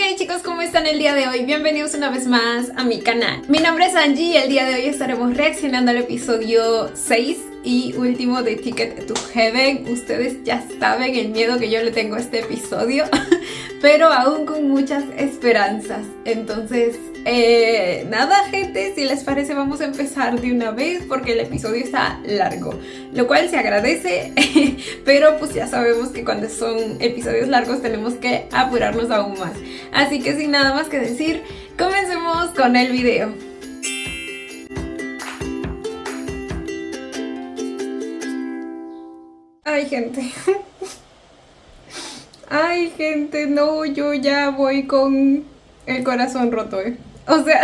Hey chicos, ¿cómo están el día de hoy? Bienvenidos una vez más a mi canal. Mi nombre es Angie y el día de hoy estaremos reaccionando al episodio 6 y último de Ticket to Heaven. Ustedes ya saben el miedo que yo le tengo a este episodio, pero aún con muchas esperanzas. Entonces, nada gente, si les parece vamos a empezar de una vez porque el episodio está largo, lo cual se agradece, pero pues ya sabemos que cuando son episodios largos tenemos que apurarnos aún más. Así que sin nada más que decir, comencemos con el video. Ay gente, ay gente, no, yo ya voy con el corazón roto, o sea,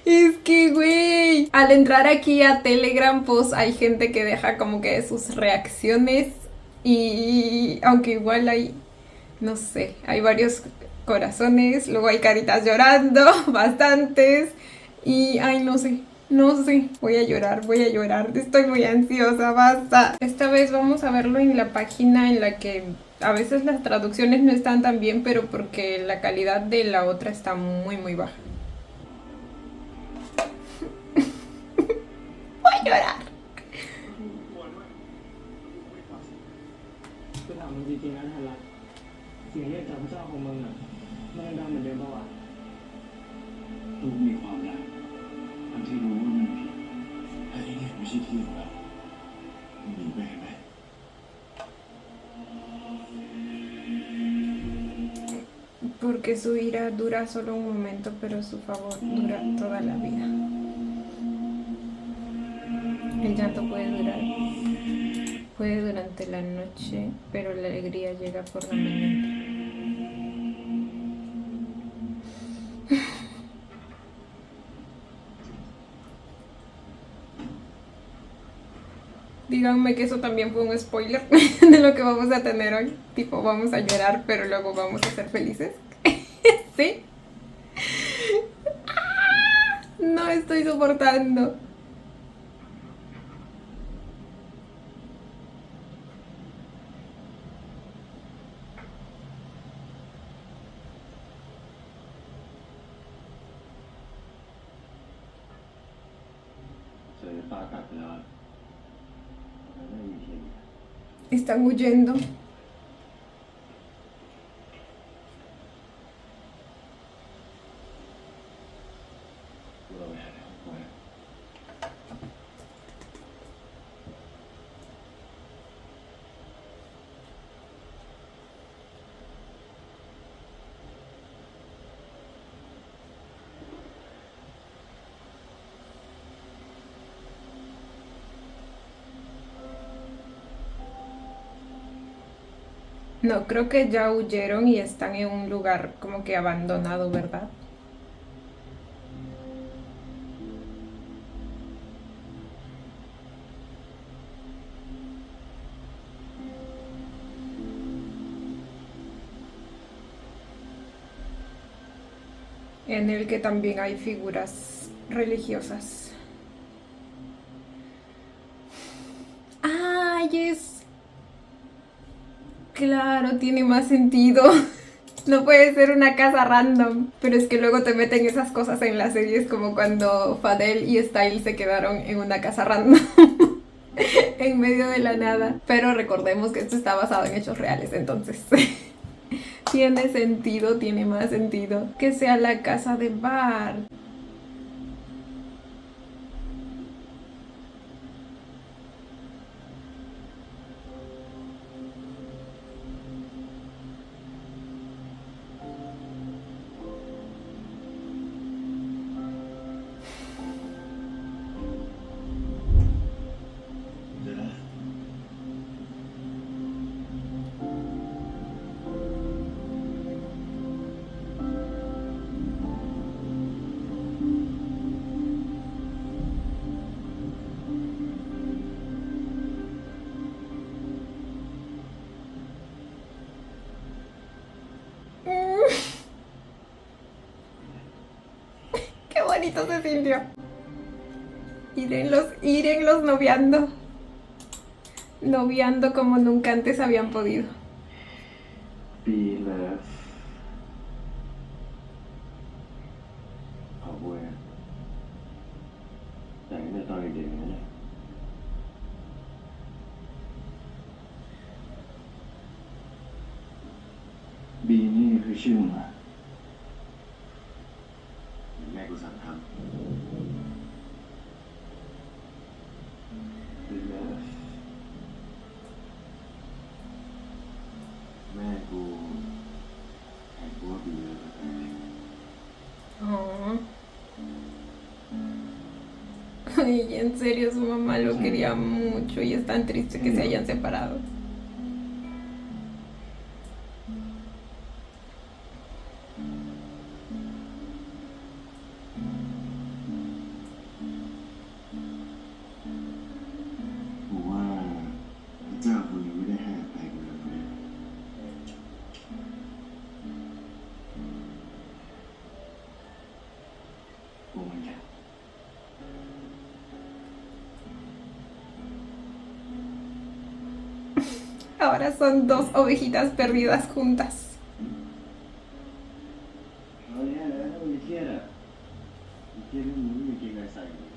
es que güey, al entrar aquí a Telegram pues hay gente que deja como que sus reacciones y aunque igual hay, no sé, hay varios corazones, luego hay caritas llorando, bastantes, y ay, no sé, voy a llorar, estoy muy ansiosa, basta. Esta vez vamos a verlo en la página en la que a veces las traducciones no están tan bien, pero porque la calidad de la otra está muy baja. Voy a llorar. เสียงเรียกจากพระเจ้าของมึงอ่ะมันยังดังเหมือนเดิมป่าววะลูกมีความรักอันที่รู้ว่ามันผิดแต่ที่นี่ไม่ใช่ที่ของเราหนีไปไหม Porque su ira dura solo un momento, pero su favor dura toda la vida. El llanto puede durante la noche, pero la alegría llega por la mañana. Díganme que eso también fue un spoiler de lo que vamos a tener hoy. Tipo, vamos a llorar, pero luego vamos a ser felices. ¿Sí? No estoy soportando. Están huyendo. No, creo que ya huyeron y están en un lugar como que abandonado, ¿verdad? En el que también hay figuras religiosas. ¡Ay, es! Claro, tiene más sentido. No puede ser una casa random. Pero es que luego te meten esas cosas en las series como cuando Fadel y Style se quedaron en una casa random en medio de la nada. Pero recordemos que esto está basado en hechos reales, entonces tiene sentido, tiene más sentido que sea la casa de Bart. Qué bonito se sintió. Írenlos noviando. Noviando como nunca antes habían podido. Be love เด็กๆนะเนี่ยบีนี่คือชื่อมึงอะแม่กูสั่งทำแม่กูให้กูว่าบีเลย Oh. Ay, en serio, su mamá lo quería mucho y es tan triste que se hayan separado. กูว่าพระเจ้าคงยังไม่ได้ให้อภัยกูเลยนะกูเหมือนกัน Ahora son dos ovejitas perdidas juntas. เอาเนี่ยนะถ้ามึงเครียดอ่ะมึงเครียดเรื่องมึงไม่มีเกงในใส่เลย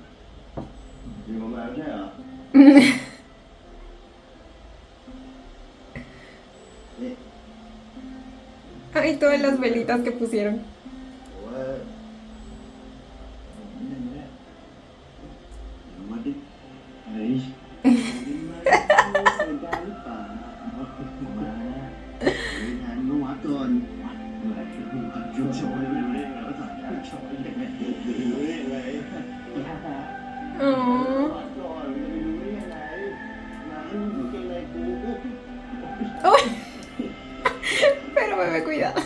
อยู่กับมาไม่ใช่เหรอนี่ Ay, todas las velitas que pusieron. แต่ว่าผมยังไม่ได้เดี๋ยวมาดิเฮ้ยดิมาเสียดายหรือเปล่ามาเฮ้ยทานเมื่อวานก่อนวัดเมื่อไหร่จะพูดกันช่วยโชว์ให้ดูได้ไงว่าสั่งการโชว์ยังไงดูได้ยังไง Oh. วัดก่อนจะไปดูได้ยังไงน้ำอยู่เกงในกู Uy. Pero bebé, cuidado.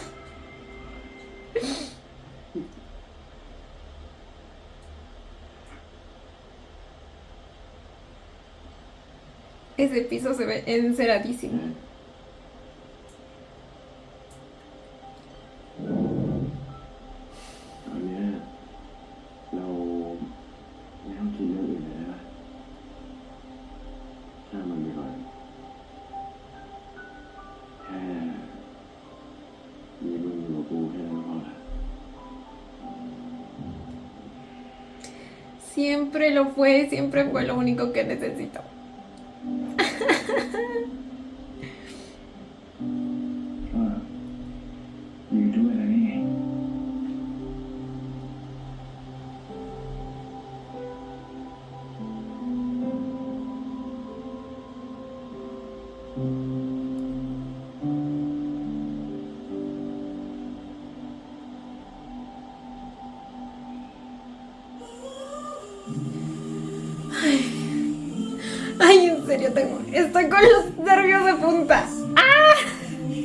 Ese piso se ve enceradísimo. ตอนเนี้ยเราไม่ต้องคิดเรื่องอื่นเลยนะช่างมันไปก่อนแค่มีมึงอยู่กับกูแค่นั้นก็พอละ Siempre fue lo único que necesito. ก็อยู่ด้วยแล้วนี่ไง Ay, en serio, estoy con los nervios de punta. ¡Ah! นี่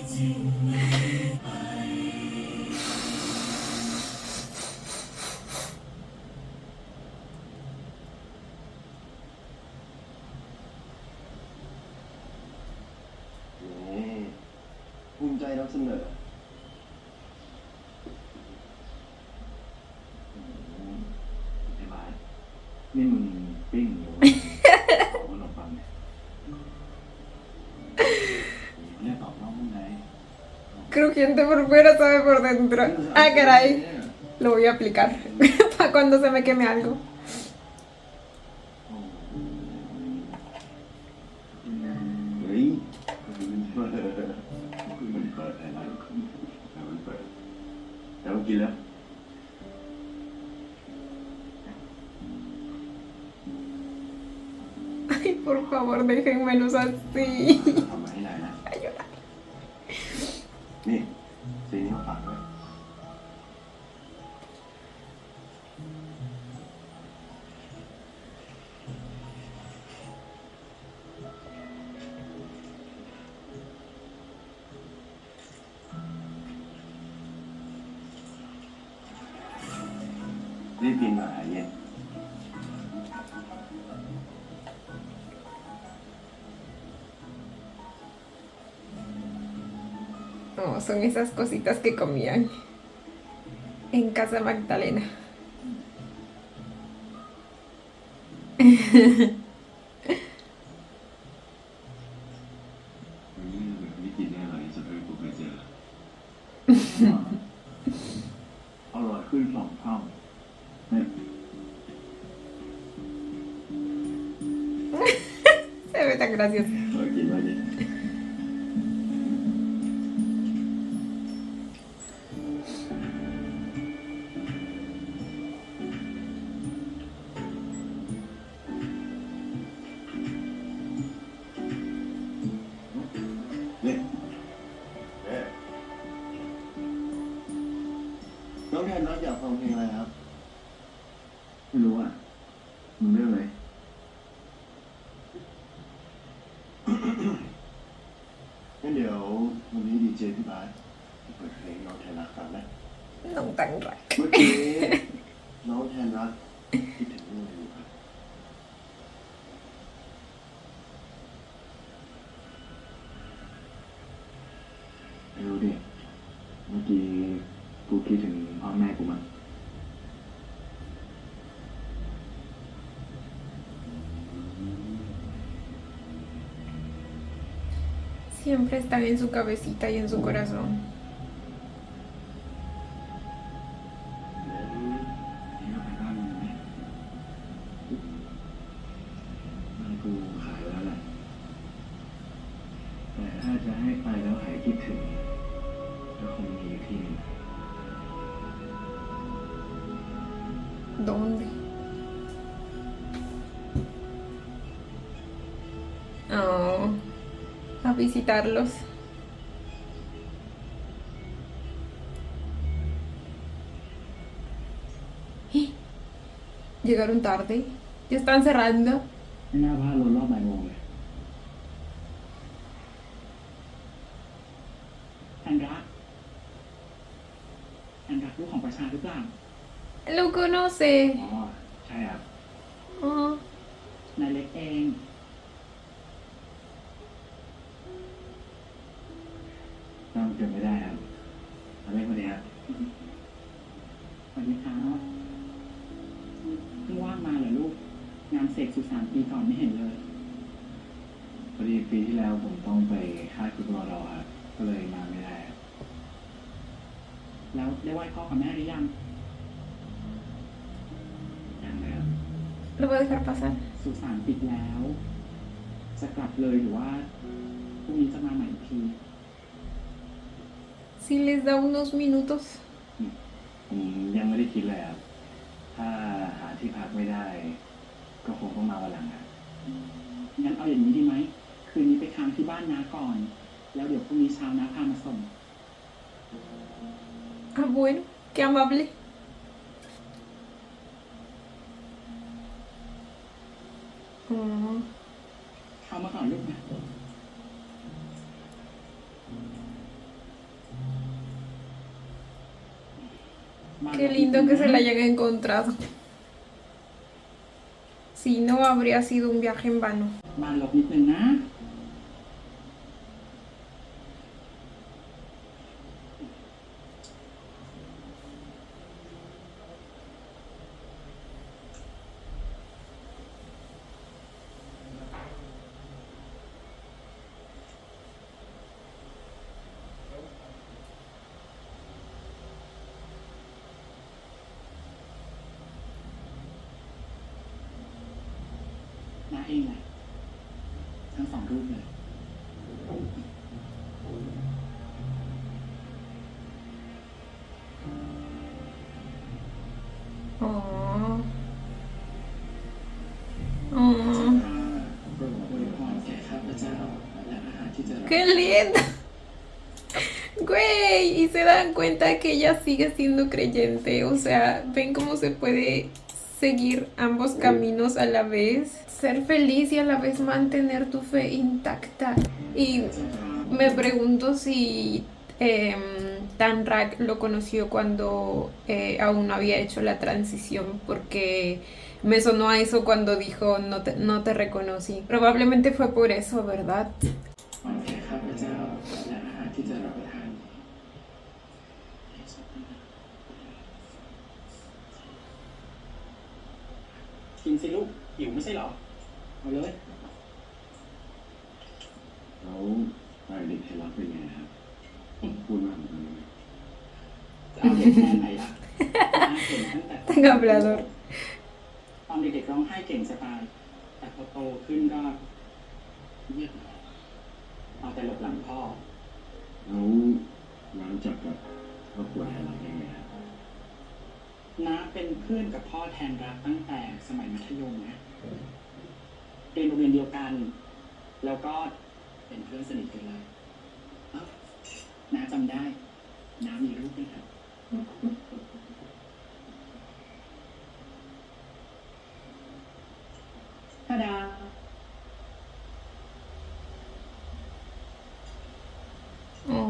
ภูมิใจนำเสนอไอ้บ้านี่มึงปิ้งหรือว่าขนมปังเนี่ยเรียกตอบน้องมึงไง Crujiente por fuera, sabe por dentro. Ah, caray. Lo voy a aplicar. Para cuando se me queme algo. เฮ้ยมันเปิดมันเปิดอะไรมันเปิดแล้วกินแล้ว Ay, por favor, déjenmelos así. ทำมาให้ได้นะ A llorar. นี่ซีนี้มาฝากด้วย รีบกินก่อนหายเย็น No, son esas cositas que comían en casa Magdalena. นี่แบบนี้กินได้อร่อยที่สุดเท่าที่กูเคยเจออร่อยขึ้น2 เท่าเนี่ย gracias. ขอกินมาดิเนี่ยน้องแทนน้องอยากฟังเพลงอะไรครับ ไม่รู้อ่ะมึงเลือกเลย งั้นเดี๋ยววันนี้ดีเจพี่บาสเปิดเพลงน้องแทนรักฟังนะ น้องตังรัก เมื่อกี้น้องแทนรักคิดถึงเรื่องอะไรอยู่ครับไม่รู้ดิเมื่อกี้กูคิดถึงพ่อแม่กูมั้ง Siempre están en su cabecita y en su corazón. งั้นนี่ก็ไปบ้านมึงไหมบ้านกูขายไว้แล้วแหละแต่ถ้าจะให้ไปแล้วหายคิดถึงก็คงมีอยู่ที่หนึง ¿Dónde? Oh, a visitarlos. Llegaron tarde. Ya están cerrando. ไม่น่าพลาดรถรอบบ่ายโมงเลย แอนรักลูกของประชาหรือเปล่า Lo conoce. อ๋อ ใช่ครับ Oh, นายเล็กเอง จำเกิดไม่ได้ครับอะไรคนนี้ครับ สวัสดีครับเพิ่งว่างมาเหรอลูก งานเสร็จสุสานปีก่อนไม่เห็นเลย พอดีปีที่แล้วผมต้องไปค่ายฟุตบอลเราครับ ก็เลยมาไม่ได้ครับ แล้วได้ไหว้พ่อกับแม่หรือยัง ยังเลยครับ lo voy a dejar pasar. สุสานปิดแล้ว จะกลับเลยหรือว่าพรุ่งนี้จะมาใหม่อีกที Si les da unos minutos. ผมยังไม่ได้คิดเลยครับ ถ้าหาที่พักไม่ได้ ก็คงต้องมาวันหลังครับ งั้นเอาอย่างนี้ดีไหม คืนนี้ไปค้างที่บ้านน้าก่อน แล้วเดี๋ยวพรุ่งนี้เช้าน้าพามาส่ง Ah, bueno, qué amable. Oh, เข้ามาก่อนลูกนะ qué lindo que se la hayan encontrado. Si no, habría sido un viaje en vano. มาหลบนิดนึงนะ น้าเองแหละ ทั้งสองรูปเลย Oh. Oh. โปรดอวยพรแก่ข้าพเจ้าและอาหารที่จะรับ ¡Qué lindo! Güey, y se dan cuenta que ella sigue siendo creyente. O sea, ven cómo se puede seguir ambos caminos a la vez. Ser feliz y a la vez mantener tu fe intacta. Y me pregunto si Tanrak lo conoció cuando aún no había hecho la transición, porque me sonó a eso cuando dijo no te reconocí. Probablemente fue por eso, ¿verdad? พรแก่ข้าพเจ้าและอาหารที่จะรับประทานกินสิลูก หิวไม่ใช่เหรอ เอาเลย แล้วตอนเด็กเคล็ดลับเป็นไงครับพูดมากเหมือนกันไหม จะเอาเด็กแค่ไหนล่ะน้าเก่งตั้งแต่ Tan hablador. ตอนเด็กๆร้องไห้เก่งจะตาย แต่พอโตขึ้นก็ เงียบหน่อยเอาแต่หลบหลังพ่อ แล้วน้ารู้จักกับครอบครัวแทนรักได้ไงครับ น้าเป็นเพื่อนกับพ่อแทนรักตั้งแต่สมัยมัธยมนะเรียนโรงเรียนเดียวกัน แล้วก็เป็นเพื่อนสนิทกันเลยเอ้าน้าจำได้ น้ามีรูปด้วยครับทาดา อ๋อ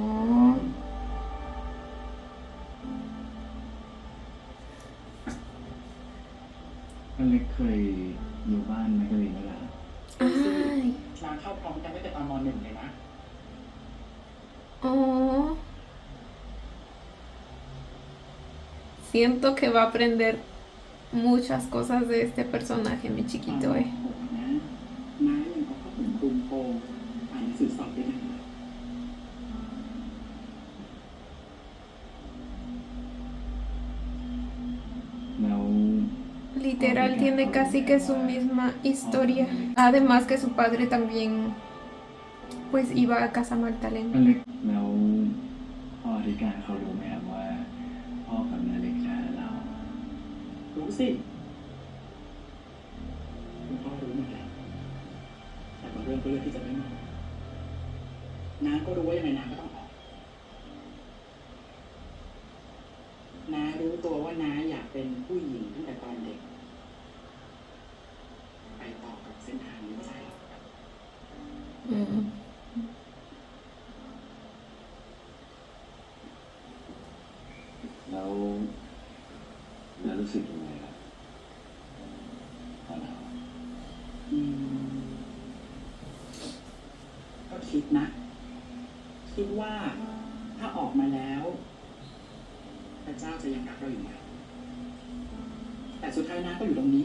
อเล็กเคยอยู่บ้านแมกกาลีนไหมล่ะ อ้าย น้าเข้าพร้อมกันตั้งแต่ตอนม .1 เลยนะ อ๋อ Siento que va a aprender muchas cosas de este personaje, mi ตอน chiquito, ม .6 นะน้ายังเอาผ้าห่มคลุมโปงอ่านหนังสือสอบด้วยกันเลย แล้ว Literal tiene casi que su misma historia. Además que su padre también, pues iba a Casa อ Magdalena. เล็กแล้วพ่ออธิการเขารู้ไหมครับว่าพ่อกับนาเล็กจะเรา รู้สิคุณพ่อรู้หมดแล้วแต่บางเรื่องก็เลือกที่จะไม่บอกน้าก็รู้ว่ายังไงน้าก็ต้องออกน้ารู้ตัวว่าน้าอยากเป็นผู้หญิงตั้งแต่ตอนเด็ก ไปต่อกับเส้นทางนี้ไม่ใช่หรอก Mm. แล้วน้ารู้สึกยังไงครับตอนเรา อืมก็คิดนะ คิดว่าถ้าออกมาแล้วพระเจ้าจะยังรักเราอยู่ไหมแต่สุดท้ายน้าก็อยู่ตรงนี้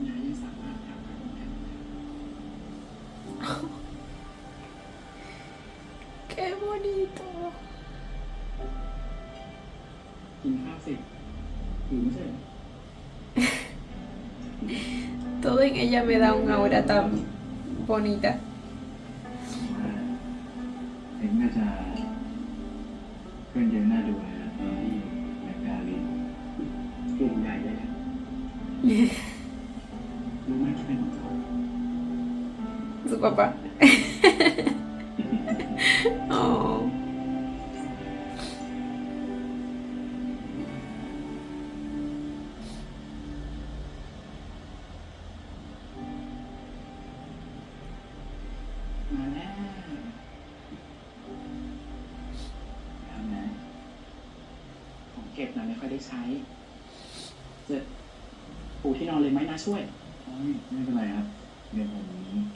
น้ายังสามารถทำการได้ Qué bonito. กินข้าวเสร็จอยู่ไม่ใช่เหรอ Todo en ella me da una aura tan bonita. ว่าเอ็กน่าจะเพื่อนเยอะน่าดูเลยนะตอนที่อยู่แมกกาลีน กลุ่มใหญ่เลยนะรู้ไหมใครเป็นของเขา Su papá. Oh. มาแล้ว ทำนะ ของเก็บนะไม่ค่อยได้ใช้จะปูที่นอนเลยไหมนะช่วย โอ้ยไม่เป็นไรครับ เดี๋ยวผม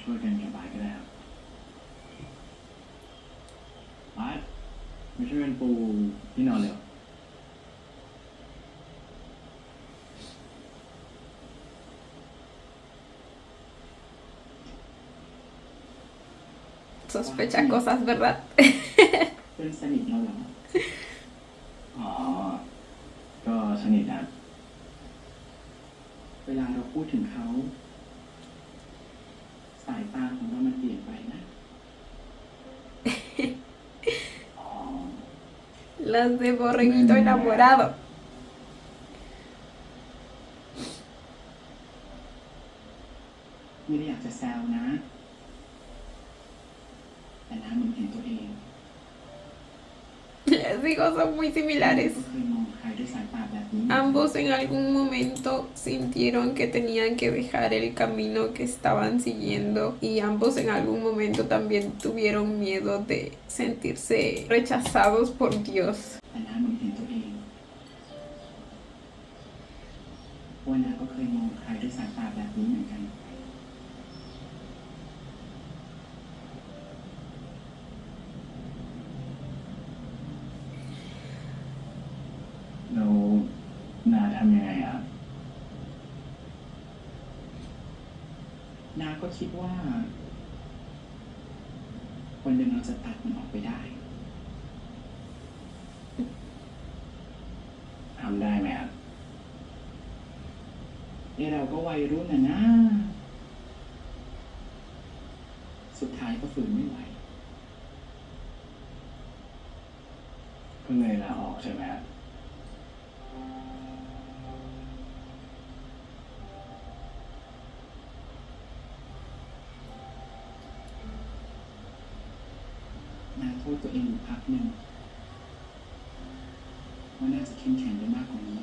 ช่วยกันเก็บบาตรก็ได้ครับบาสมาช่วยกันปูที่นอนเร็ว Sospecha cosas, ¿verdad? เพื่อนสนิทเราเหรอ อ๋อ ก็สนิทครับ เวลาเราพูดถึงเขา สายตาของเรามันเปลี่ยนไปนะ อ๋อ Las de borreguito enamorado. ไม่ได้อยากจะแซวนะ แต่น้าเหมือนเห็นตัวเอง Les digo, son muy similares. ก็เคยมองใครด้วยสายตาแบบนี้ Ambos en algún momento sintieron que tenían que dejar el camino que estaban siguiendo y ambos en algún momento también tuvieron miedo de sentirse rechazados por Dios. แต่น้าเหมือนเห็นตัวเองว่าน้าก็เคยมองใครด้วยสายตาแบบนี้เหมือนกัน แล้วนาทำยังไงครับ น้าก็คิดว่าวันหนึ่งเราจะตัดมันออกไปได้ ทำได้ไหมครับ เราก็วัยรุ่นนะ ก็เลยลาออกใช่ไหมฮะ นาโทษตัวเองอยู่พักหนึ่งว่าน่าจะเข้มแข็งได้มากกว่านี้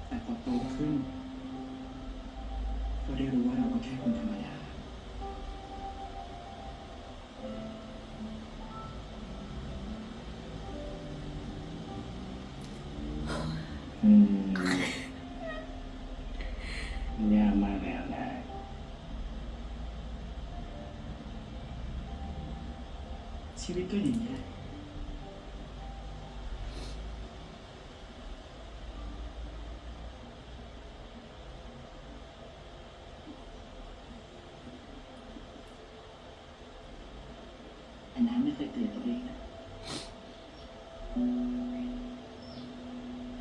แต่พอโตขึ้น ก็ได้รู้ว่าเราก็แค่คนธรรมดา มันยากมากแล้วนะ ชีวิตก็อย่างนี้แหละแต่น้ำไม่เคยเตือนตัวเองนะ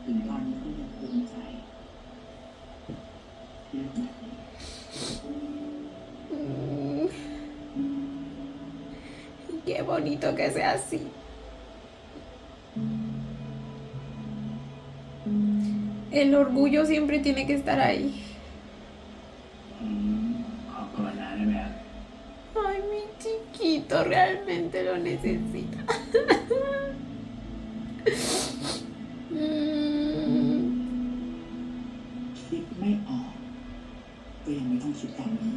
ถึงตอนนี้ก็ยังภูมิใจที่เลือกแบบนี้ Qué bonito que sea así. El orgullo siempre tiene que estar ahí. ขอก่อนนะได้ไหมครับ Ay, mi chiquito realmente lo necesita. Mm. คิดไม่ออกก็ยังไม่ต้องคิดตอนนี้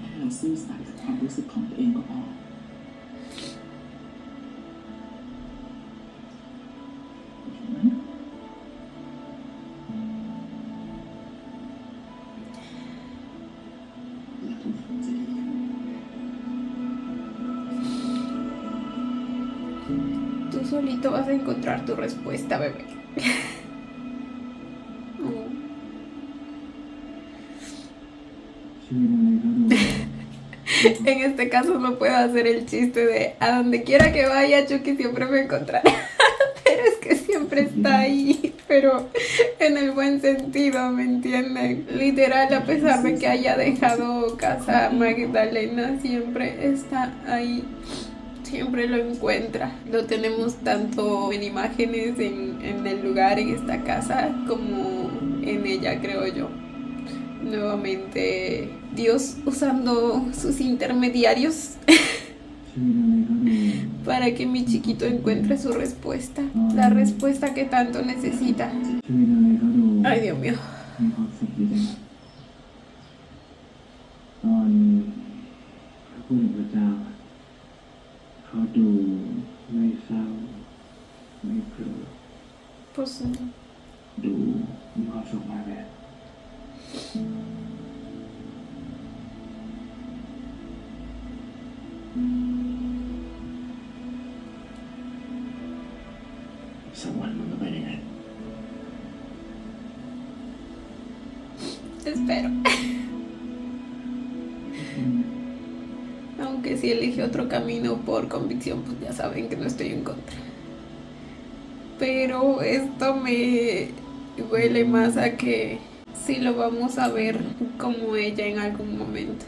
แค่เราซื่อสัตย์กับความรู้สึกของตัวเองก็พอเห็นไหมแล้วทุกคนจะดีขึ้น Tú solito vas a encontrar tu respuesta, bebé. Mm. ชีวิตอะไรก็ดู En este caso no puedo hacer el chiste de a donde quiera que vaya, Chucky siempre me encontrará. Pero es que siempre está ahí, pero en el buen sentido, ¿me entienden? Literal, a pesar de que haya dejado casa Magdalena, siempre está ahí. Siempre lo encuentra. Lo tenemos tanto en imágenes en el lugar, en esta casa, como en ella, creo yo. Nuevamente, Dios usando sus intermediarios ชีวิตอะไรก็ดู para que mi chiquito encuentre su respuesta. La respuesta que tanto necesita. ชีวิตอะไรก็ดู Ay, Dios mío. มีความสุขดีจังตอนเขาพูดถึงพระเจ้าอะเขาดูไม่เศร้าไม่โกรธ Pues ดูมีความสุขมากเลยสักวันมันก็เป็นอย่างนั้น espero. Aunque si elige otro camino por convicción, pues ya saben que no estoy en contra. Pero esto me huele más a que sí lo vamos a ver como ella en algún momento.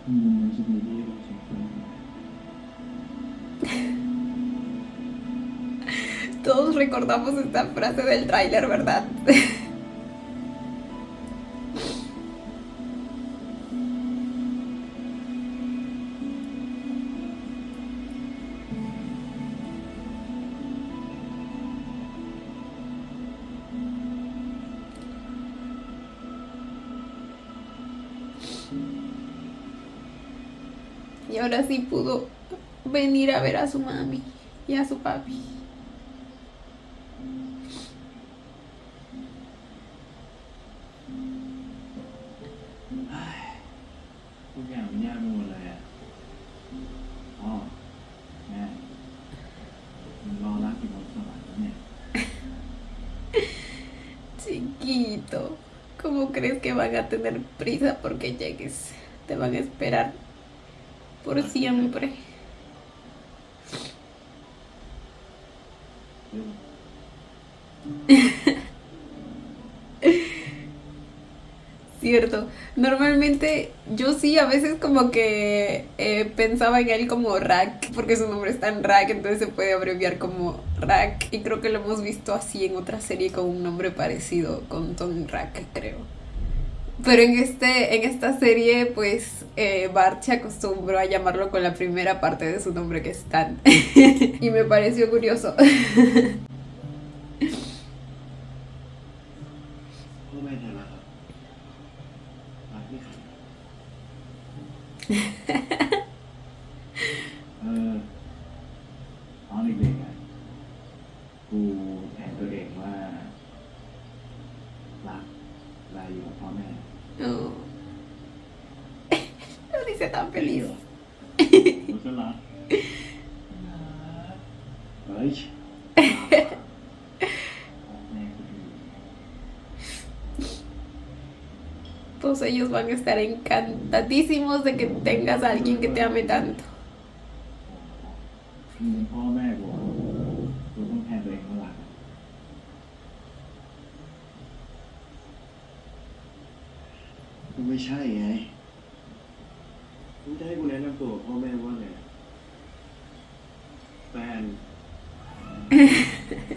มันจะมีที่เราสองคน Todos recordamos esta frase del tráiler, ¿verdad? Y ahora sí pudo venir a ver a su mami y a su papi. ทุกอย่างมันยากไปหมดเลยอ่ะอ๋อแม่มันรอรักอยู่บนสวรรค์แล้วเนี่ย Chiquito, ¿cómo crees que van a tener prisa porque llegues? Te van a esperar por siempre. Cierto. Normalmente yo sí a veces como que pensaba en él como Rack, porque su nombre está en Rack, entonces se puede abreviar como Rack. Y creo que lo hemos visto así en otra serie con un nombre parecido, con Tom Rack, creo. Pero en esta serie, pues Bart se acostumbró a llamarlo con la primera parte de su nombre, que es Stan. Y me pareció curioso. พ่อแม่แทนรักครับรักไม่ขาดเออตอนเด็กๆอ่ะกูแทนตัวเองว่ารักเวลาอยู่กับพ่อแม่ Oh. Lo dice tan feliz. กูก็รักเฮ้ยแม่กูดี Todos ellos van a estar encantadísimos de que tengas a alguien que te ame tanto. มึงเป็นพ่อแม่กูอะกูต้องแทนตัวเองว่ารักกูไม่ใช่ไงมึงจะให้กูแนะนำตัวกับพ่อแม่ว่าไงแฟน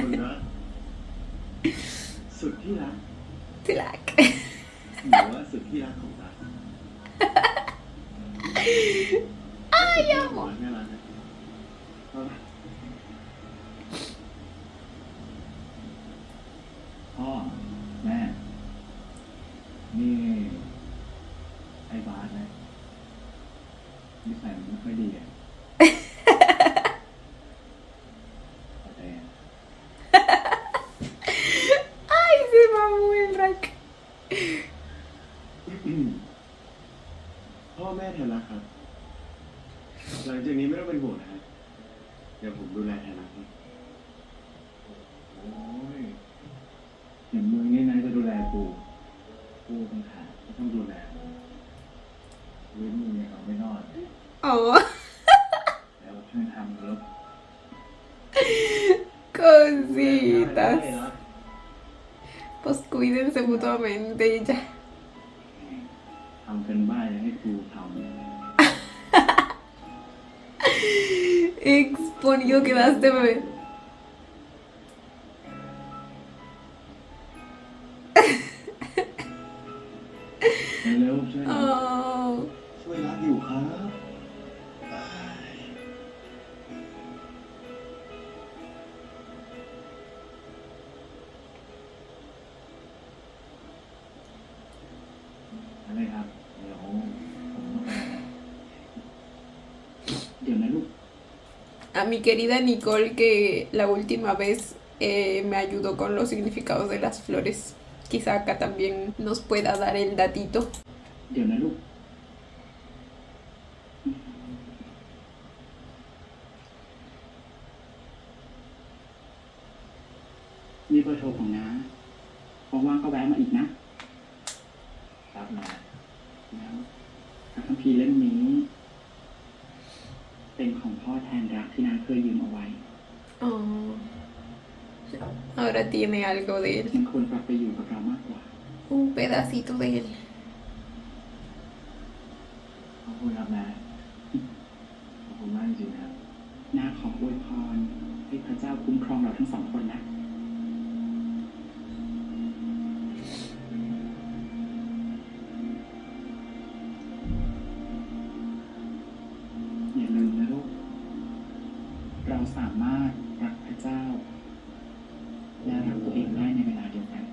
คนรักสุดที่รัก Tlac. หรือว่าสุดที่รักของรัก Ay, amo. น่ารักนะพ่อแม่ นี่ไอ้บาสนะนิสัยมันไม่ค่อยดีอ่ะแต่ Ay, se mamó el Rack. พ่อแม่แทนรักครับ หลังจากนี้ไม่ต้องเป็นห่วงนะครับเดี๋ยวผมดูแลแทนรักครับโอ้ยอย่างมึงนี่นายจะดูแลกูต้องหาต้องดูแลเว้ยมึงเนี่ยเอาไม่รอด Oh, แล้วช่วยทำแล้ว cositas. Pues cuídense mutuamente y ya. ทำเป็นบ้าจะให้กูทำ Exponido quedaste, bebé. เร็วๆช่วยนะ Oh. ช่วยรักอยู่ครับอะไรครับ เดี๋ยวผมต้องไป เดี๋ยวนะลูก A mi querida Nicole, que la última vez me ayudó con los significados de las flores. Quizá acá también nos pueda dar el datito. เดี๋ยวนะลูก มีเบอร์โทรของน้าว่างๆก็แวะมาอีกนะ ครับนะ แล้วคัมภีร์เล่มนี้ เป็นของพ่อแทนรักที่น้าเคยยืมเอาไว้ Oh. Ahora tiene algo de él. มันควรกลับไปอยู่กับเรามากกว่า Un pedacito de él. ขอบคุณครับนะขอบคุณมากจริงๆครับ น้าขออวยพรให้พระเจ้าคุ้มครองเราทั้งสองคนนะ อย่าลืมนะลูก เราสามารถรักพระเจ้า และรักตัวเองได้ในเวลาเดียวกัน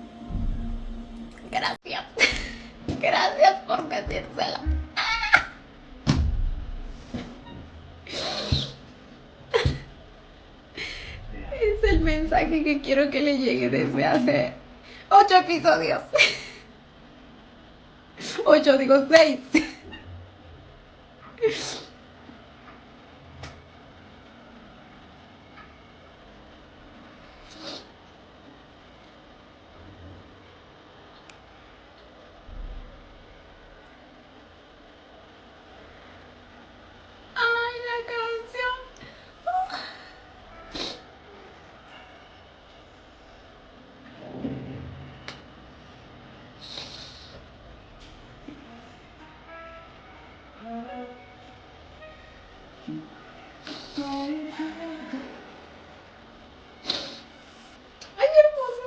Gracias. Gracias por decírselo. Es el mensaje que quiero que le llegue desde hace 8 episodios. 8, digo 6. Ay, qué hermoso.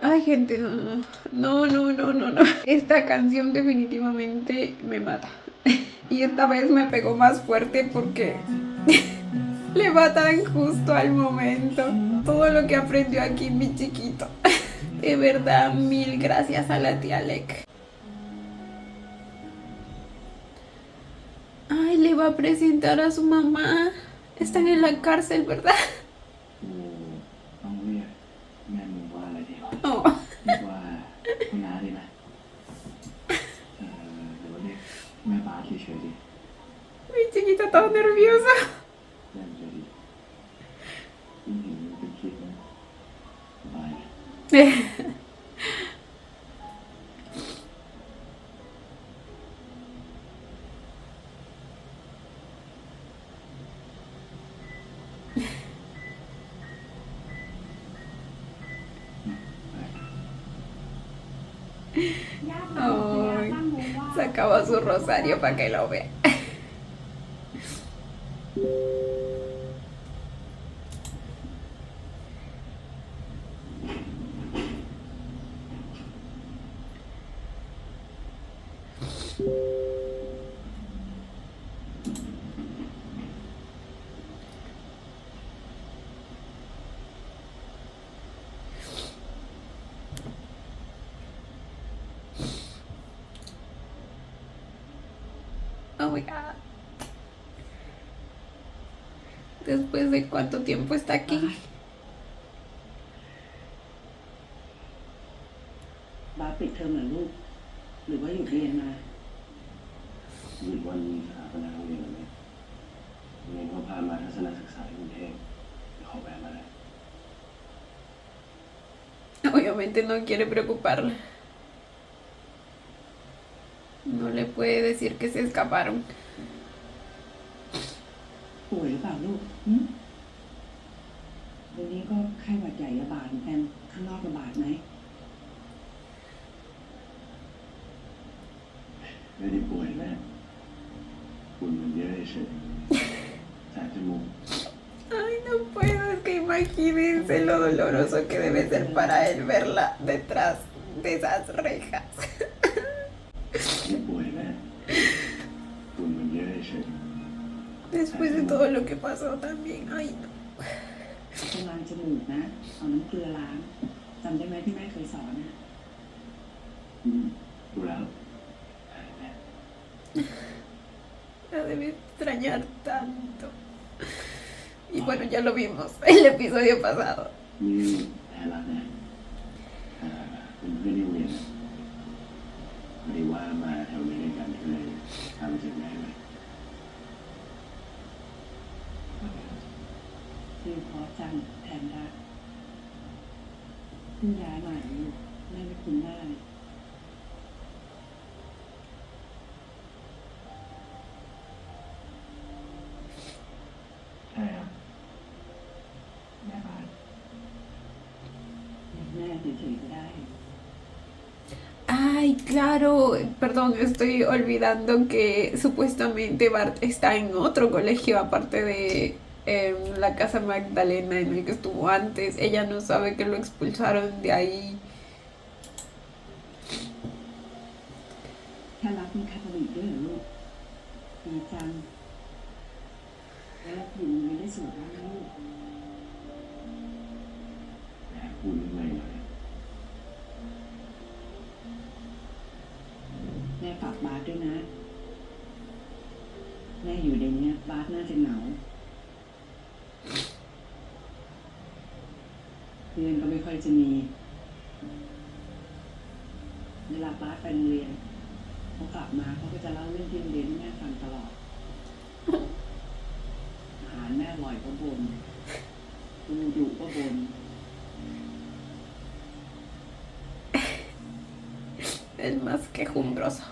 Ay, gente, no. Esta canción definitivamente me mata. Y esta vez me pegó más fuerte porque le matan justo al momento. Todo lo que aprendió aquí mi chiquito. De verdad, mil gracias a la tía Lek. Ay, le va a presentar a su mamá. Están en la cárcel, ¿verdad? ต้องเรียกแม่มึงว่าอะไรดีวะ Oh. เรียกว่าคุณน้าดีไหมหรือว่าเรียกแม่บาสเฉยๆดี Mi chiquito todo nervioso. เล่นเฉยดียิ่งเห็นมันเป็นคลิปนะสบายเลย Ay, sacaba su rosario para que lo vea. Oh my god. Después de cuánto tiempo está aquí. บาสปิดเทอมเหรอลูก หรือว่าหยุดเรียนมา หยุดวันสถาปนาโรงเรียนแล้วไหมโรงเรียนเขาพามาทัศนศึกษาที่กรุงเทพเดี๋ยวเขาแวะมาได้ Obviamente no quiere preocuparla. No le puede decir que se escaparon. ป่วยหรือเปล่าลูกวันนี้ก็ไข้หวัดใหญ่ระบาดเหมือนกันข้างนอกระบาดไหม ไม่ได้ป่วยแม่ฝุ่นมันเยอะเฉยแสบจมูก Ay, no puedo, es que imagínense lo doloroso que debe ser para él verla detrás de esas rejas. ไม่ป่วยแม่ฝุ่นมันเยอะเฉย Después de todo lo que pasó también, ay no. ต้องล้างจมูกนะ เอาน้ำเกลือล้างจำได้ไหมที่แม่เคยสอนนะ ดูแล้วแม่ La debe extrañar tanto. Y bueno, ya lo vimos el episodio pasado. นี่แพ้รักนะเป็นเพื่อนที่โรงเรียนพอดีว่ามาแถวนี้ด้วยกันก็เลยทำจากแม่ไว้ คือพอจังแทนรักเพิ่งย้ายมาลูกแม่ไม่คุ้นหน้าเลย ใช่ครับแม่บ้าน แม่เฉยๆก็ได้ Ay, claro, perdón, estoy olvidando que supuestamente Bart está en otro colegio aparte de la Casa Magdalena en el que estuvo antes. Ella no sabe que lo expulsaron de ahí. แค่รักมีคาทอลิกด้วยเหรอลูกดีจังแล้วหนูไม่ได้สวดแล้วนะลูก แม่พูดเรื่องอะไรหน่อย แม่ฝากบาสด้วยนะ แม่อยู่ในเนี้ยบาสน่าจะเหงา เพื่อนก็ไม่ค่อยจะมีเวลาป้าไปโรงเรียนเขากลับมาเขาก็จะเล่าเรื่องที่โรงเรียนให้แม่ฟังตลอดอาหารแม่อร่อยก็บ่นดูดุก็บ่น Es más quejumbroso.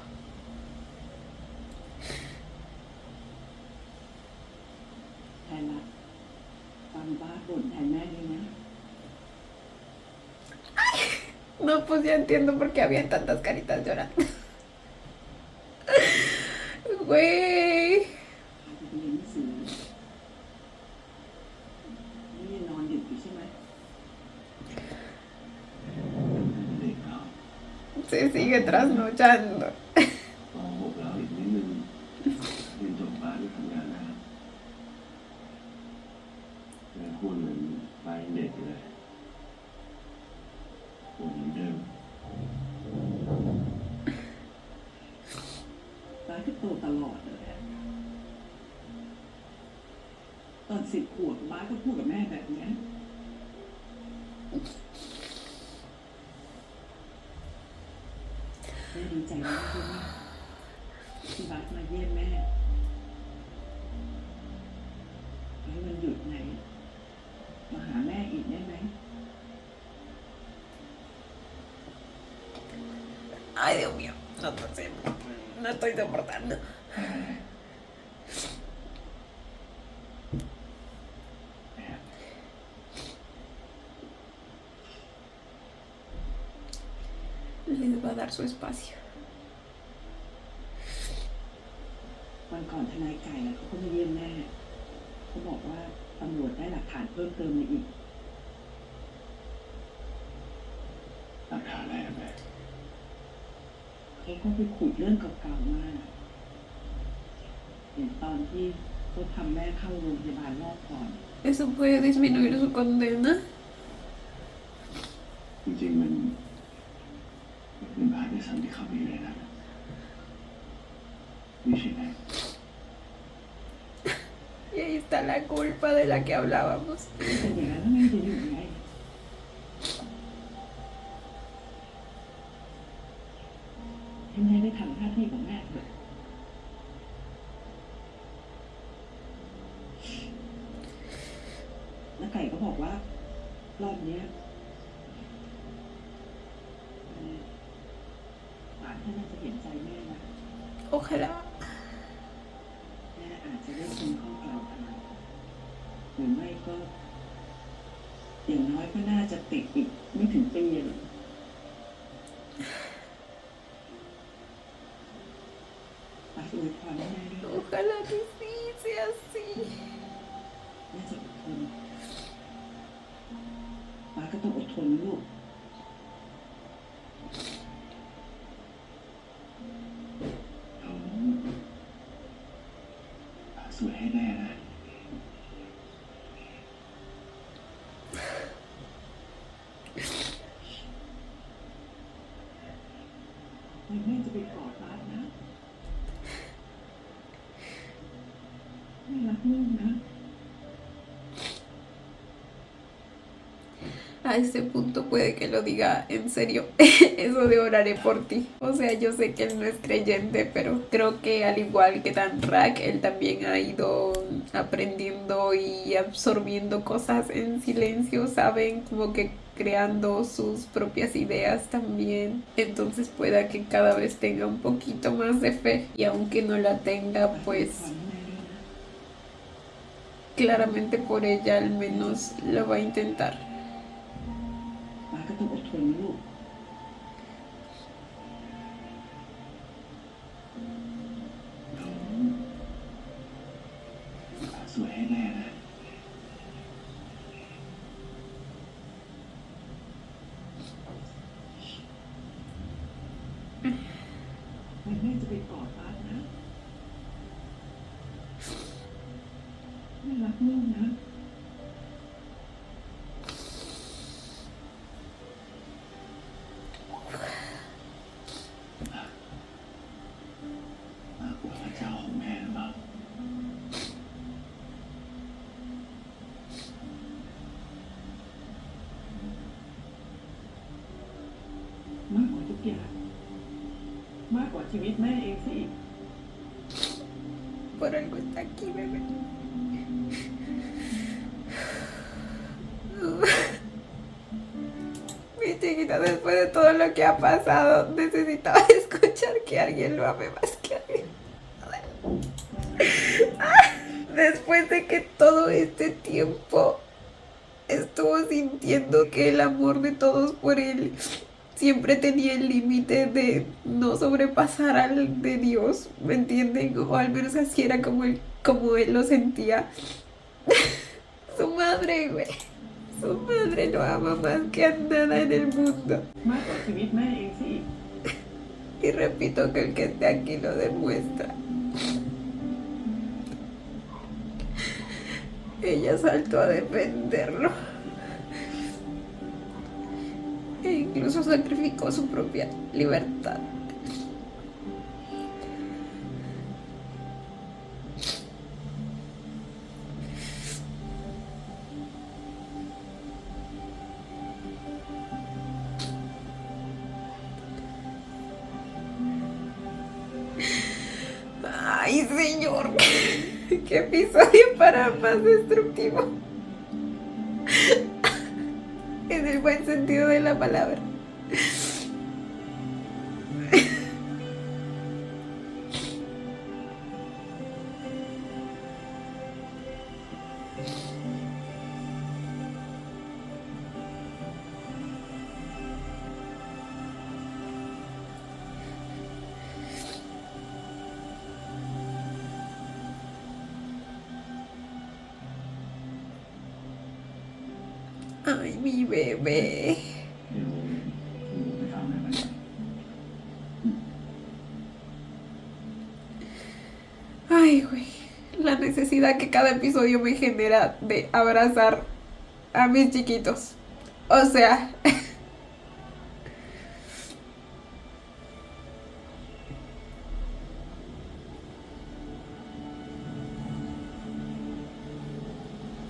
แทนรักฟังป้าบ่นแทนแม่ด้วยนะ No, pues ya entiendo por qué había tantas caritas llorando. Güey. พาไปเรียนหนังสือนี่นอนดึกอยู่ใช่ไหม เด็กเรา Se sigue trasnochando. ป .6 แล้วอีกนิดนึงเรียนจบมาด้วยทำงานนะครับแต่พูดเหมือนไปเด็กเลยเหมือนเดิม ป้าก็โตตลอดเลยอะตอน10 ขวบป้าก็พูดกับแม่แบบเนี้ยแม่ดีใจมากเลยนะที่ป้ามาเยี่ยมแม่ให้มันหยุดไหน มาหาแม่อีกได้ไหม Ay, Dios mío. No, no estoy soportando. แอบ Les va a dar su espacio. วันก่อนทนายไก่เขาก็มาเยี่ยมแม่เขาบอกว่าตำรวจได้หลักฐานเพิ่มเติมมาอีก หลักฐานอะไรอะแม่ เขาก็ไปขุดเรื่องเก่าๆมาเห็นตอนที่เขาทำแม่เข้าโรงพยาบาลรอบก่อน Eso puede disminuir su condena. จริงๆมันเป็นบ้านที่สันที่เข้าไปอยู่ในนั้นไม่ใช่ไหม Y ahí está la culpa de la que hablábamos. แต่อย่างนั้นแล้วแม่จะอยู่ยังไงให้แม่ได้ทำหน้าที่ของแม่เถอะแล้วไก่ก็บอกว่ารอบเนี้ยศาลท่านน่าจะเห็นใจแม่นะ Ojalá. แม่อาจจะได้พ้นข้อกล่าวหาหรือไม่ก็ อย่างน้อยก็น่าจะติดอีกไม่ถึงปีหรอกป้าอวยพรให้แม่ด้วย Ojalá que sí sea así. แม่จะอดทนป้าก็ต้องอดทนนะลูก เอาสวยให้แน่นะ แม่จะไปกอดป้านะแม่รักลูกนะ A este punto puede que lo diga en serio, eso de oraré por ti. O sea, yo sé que él no es creyente, pero creo que al igual que Dan Rak, él también ha ido aprendiendo y absorbiendo cosas en silencio, ¿saben? Como que creando sus propias ideas también. Entonces pueda que cada vez tenga un poquito más de fe. Y aunque no la tenga, pues claramente por ella al menos lo va a intentar. ป้าก็ต้องอดทนนะลูก เอาสวยให้แน่นะ แม่จะไปกอดป้านะแม่รักลูกนะ มากกว่าพระเจ้าของแม่หรือเปล่า แ ชีวิตแม่เองสิ Por algo está aquí, bebé. Mi chiquita, después de todo lo que ha pasado, necesitaba escuchar que alguien lo ame más que a mí. Después de que todo este tiempo estuvo sintiendo que el amor de todos por él siempre tenía el límite de no sobrepasar al de Dios, ¿me entienden? O al menos así era como él lo sentía. Su madre, güey. Su madre lo ama más que a nada en el mundo. มากกว่าชีวิตแม่เองสิ Y repito que el que esté aquí lo demuestra. Ella saltó a defenderlo. E incluso sacrificó su propia libertad. Ay, señor, qué episodio para más destructivo. En el buen sentido de la palabra. Ay, mi bebé. เดี๋ยวกูไปถามแม่มัน Ay, güey. La necesidad que cada episodio me genera de abrazar a mis chiquitos. O sea...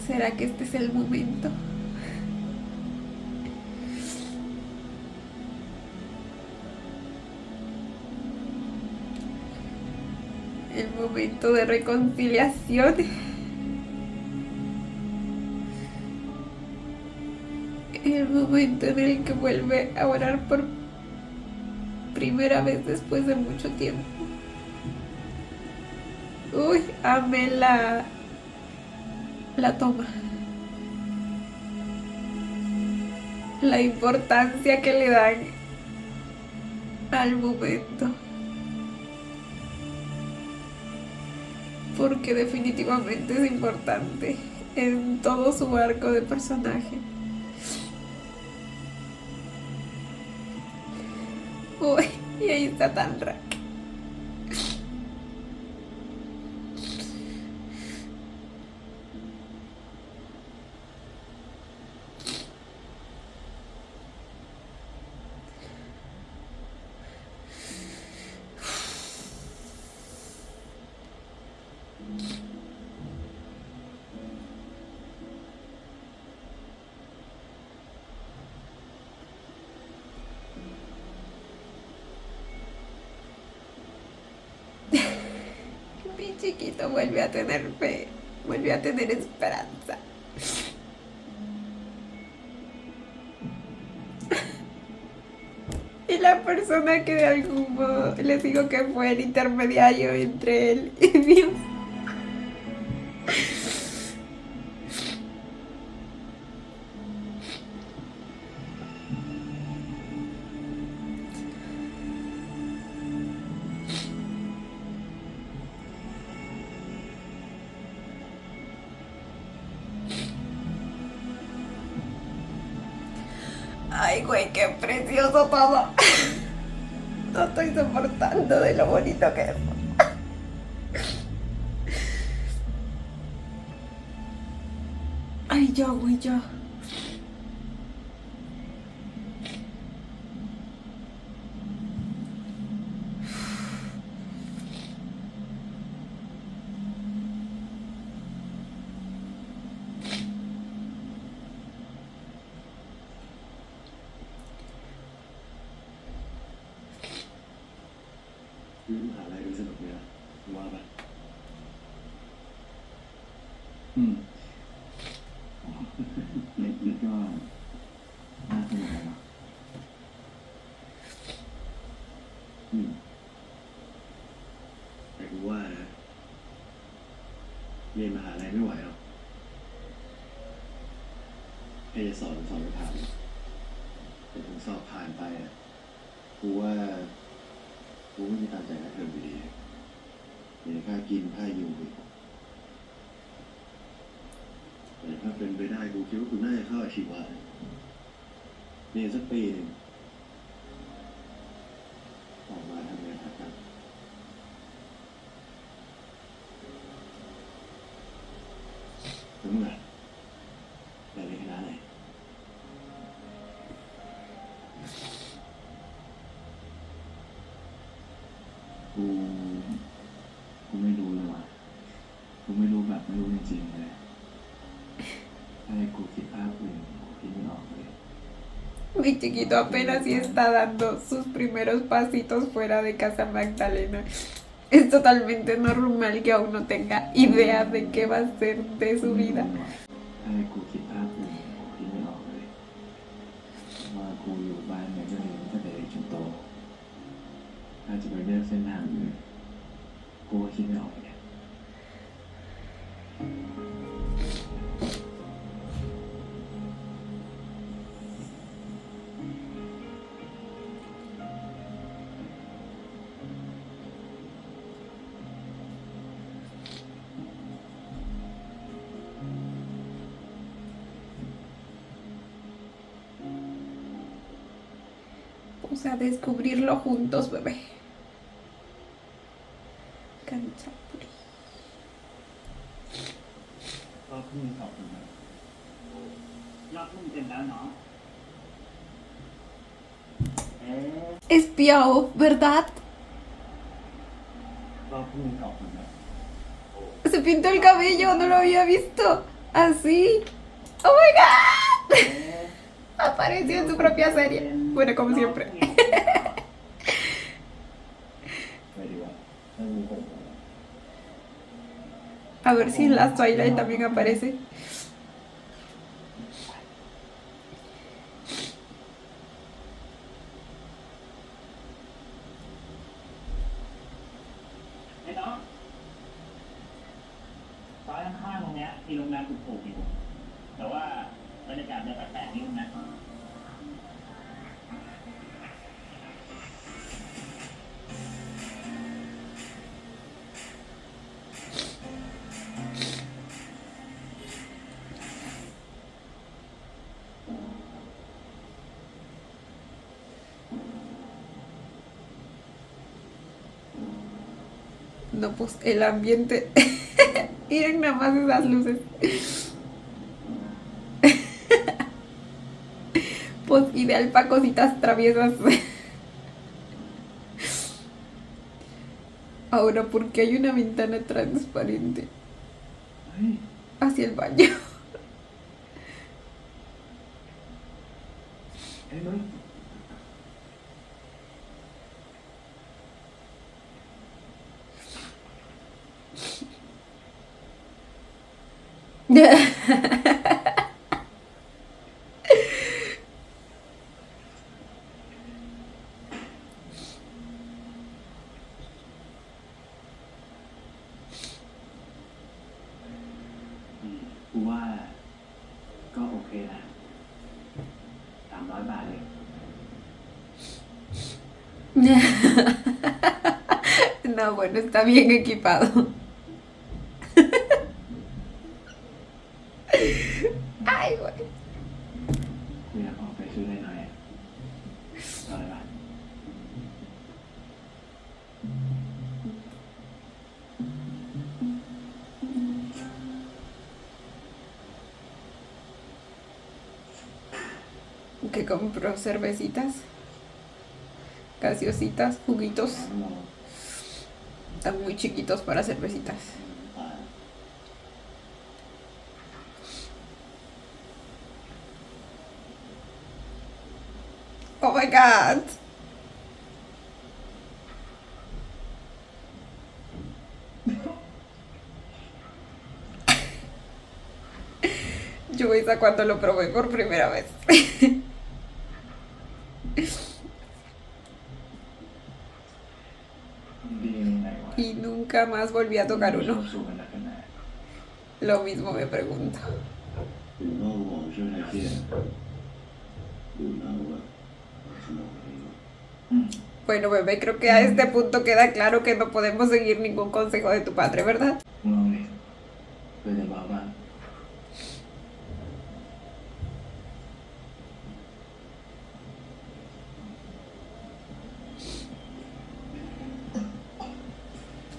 ¿Será que este es el momento? El momento de reconciliación. El momento en el que vuelve a orar por primera vez después de mucho tiempo. Uy, amé la toma. La importancia que le dan al momento. Porque definitivamente es importante en todo su arco de personaje. Uy, y ahí está Tanra. Mi chiquito vuelve a tener fe, vuelve a tener esperanza. Y la persona que de algún modo les digo que fue el intermediario entre él y Dios. Ay, güey, qué precioso todo. No estoy soportando de lo bonito que es. Ay, ya, güey, ya. วิตมหาลัยดูสนุกเลยนะว่าปะเล็กๆก็น่าสนุกนะแต่กูว่านะเรียนมหาลัยไม่ไหวหรอกแค่จะสอนไม่ผ่านแต่ถึงสอบผ่านไปอ่ะกูว่ากูไม่มีตังค์จ่ายค่าเทอมอยู่ดีมีค่ากินค่าอยู่อีกแต่ถ้าเป็นไปได้กูคิดว่ากูน่าจะเข้าอาชีวะเรียนสักปีหนึ่งออกมาทำงานครับมึงอ่ะแต่ในคณะไหนกูไม่รู้เลยว่ะกูไม่รู้แบบไม่รู้จริงๆเลยถ้าให้กูคิดภาพอื่นกูคิดไม่ออกเลย Mi chiquito apenas sí está dando sus primeros pasitos fuera de casa Magdalena. Es totalmente normal que aún no tenga idea de qué va a ser de su vida. ถ้าให้กูคิดภาพอื่นกูคิดไม่ออกเลยว่ากูอยู่บ้านเนี่ยก็เรียนตั้งแต่เด็กจนโตถ้าจะไปเลือกเส้นทางอื่นกูก็คิดไม่ออกเลย Vamos a descubrirlo juntos, bebé. Canchapuri. ก็เพิ่งสอบถึงแล้วยอดมึงเต็มแล้วเนาะ Espiao, ¿verdad? ก็เพิ่งสอบถึงแล้ว Se pintó el cabello, no lo había visto. Así. ¡Oh my god! Apareció en su propia serie. Bueno, como siempre. ไปดีกว่าถ้ามีคน A ver si en la Twilight también aparece. ไอ้น้องซอยข้างๆตรงเนี้ยมีโรงแรมถูกๆอยู่แต่ว่าบรรยากาศแบบแปลกๆนิดนึงนะ No, pues el ambiente. Miren nada más esas luces. Pues ideal para cositas traviesas. Ahora, ¿por qué hay una ventana transparente เฮ้ย hacia el baño? เฮ้ยมึง กูว่าก็โอเคนะ300 บาทเลย No, bueno, está bien equipado. Ay, güey. กูอยากออกไปซื้อหน่อยๆอะไรบ้าง Que compró cervecitas, gaseositas, juguitos. น้ำเรา Están muy chiquitos para cervecitas. ป่า Oh my god. Yo esa cuando lo probé por primera vez. ดียังไงวะ Y nunca más volví a tocar ชอบ uno. สู้กันนักกันแน่ Lo mismo me pregunto. หรือว่า我是那些有那个什么Bueno, bebé, creo que a este punto queda claro que no podemos seguir ningún consejo de tu padre, ¿verdad? มึงลองดิเคยแต่บ้าบ้าง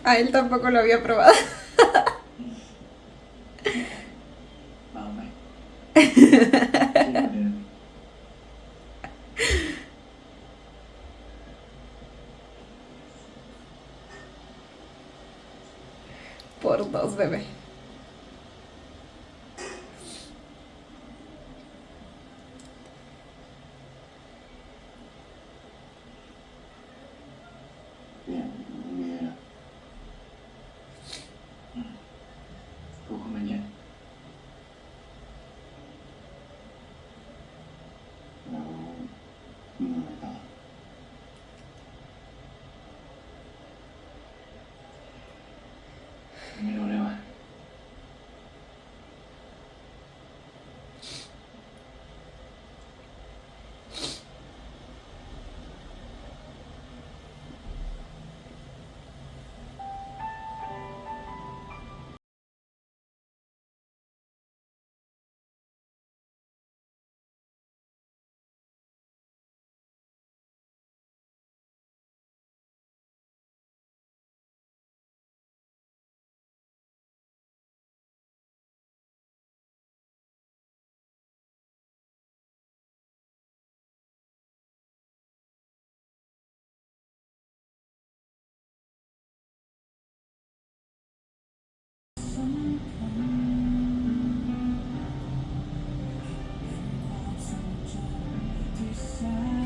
A él tampoco lo había probado. เบาไหมสู้กันเดิม Por dos, bebé. เนี่ยมีอะไรนะกูเข้ามาเนี่ยแล้วมึงอะไรต่อไม่รู้เลยว่ะ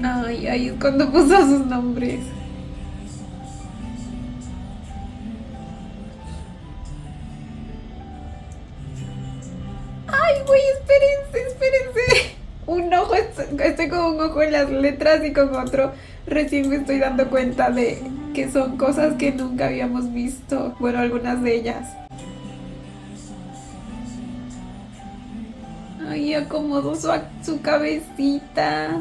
Ay, ahí es cuando puso sus nombres. Ay, güey, espérense. Un ojo, estoy con un ojo en las letras y con otro recién me estoy dando cuenta de que son cosas que nunca habíamos visto. Bueno, algunas de ellas. Ay, acomodó su cabecita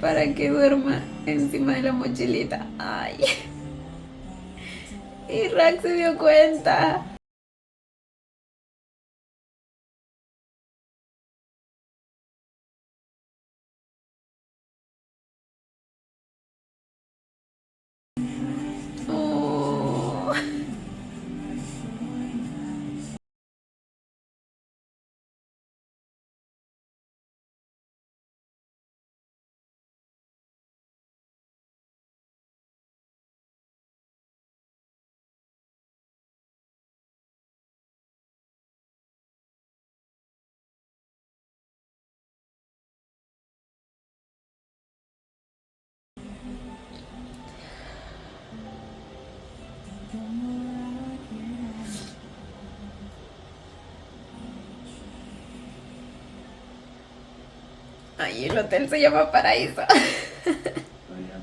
para que duerma encima de la mochilita. Ay. Y Rack se dio cuenta. Oh. Ay, el hotel se llama Paraíso. ไปยัง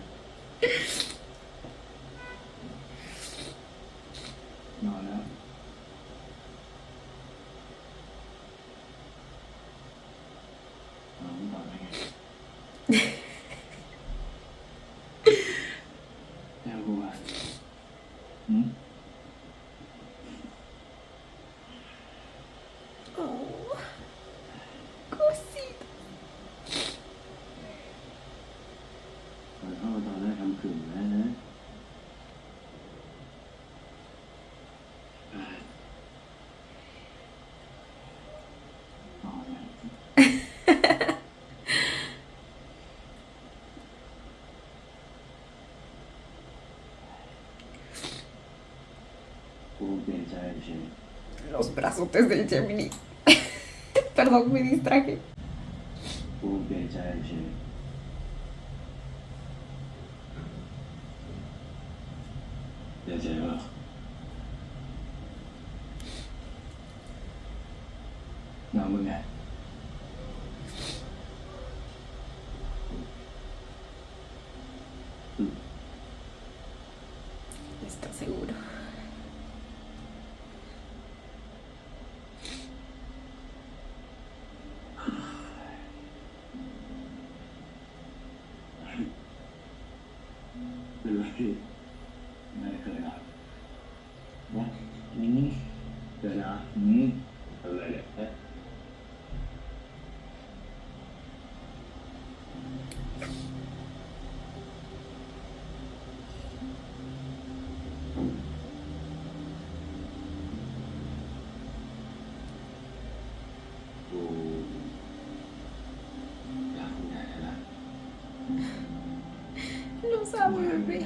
นอนแล้วนอนก่อนได้ไงแล้วกูอ่ะหืม Oh, cosita. ขอโทษตอนแรกทำขื่นนะนอนแล้วกูเปลี่ยนใจเฉย Los brazotes del Gemini. Perdón, me distraje. กูเปลี่ยนใจเฉยเปลี่ยนใจว่า ของมึงไง ¿Estás seguro? Rồi, này khởi động. Vâng. Khởi động. Lại đấy. Cô là con gái hay là No sabe, bebé.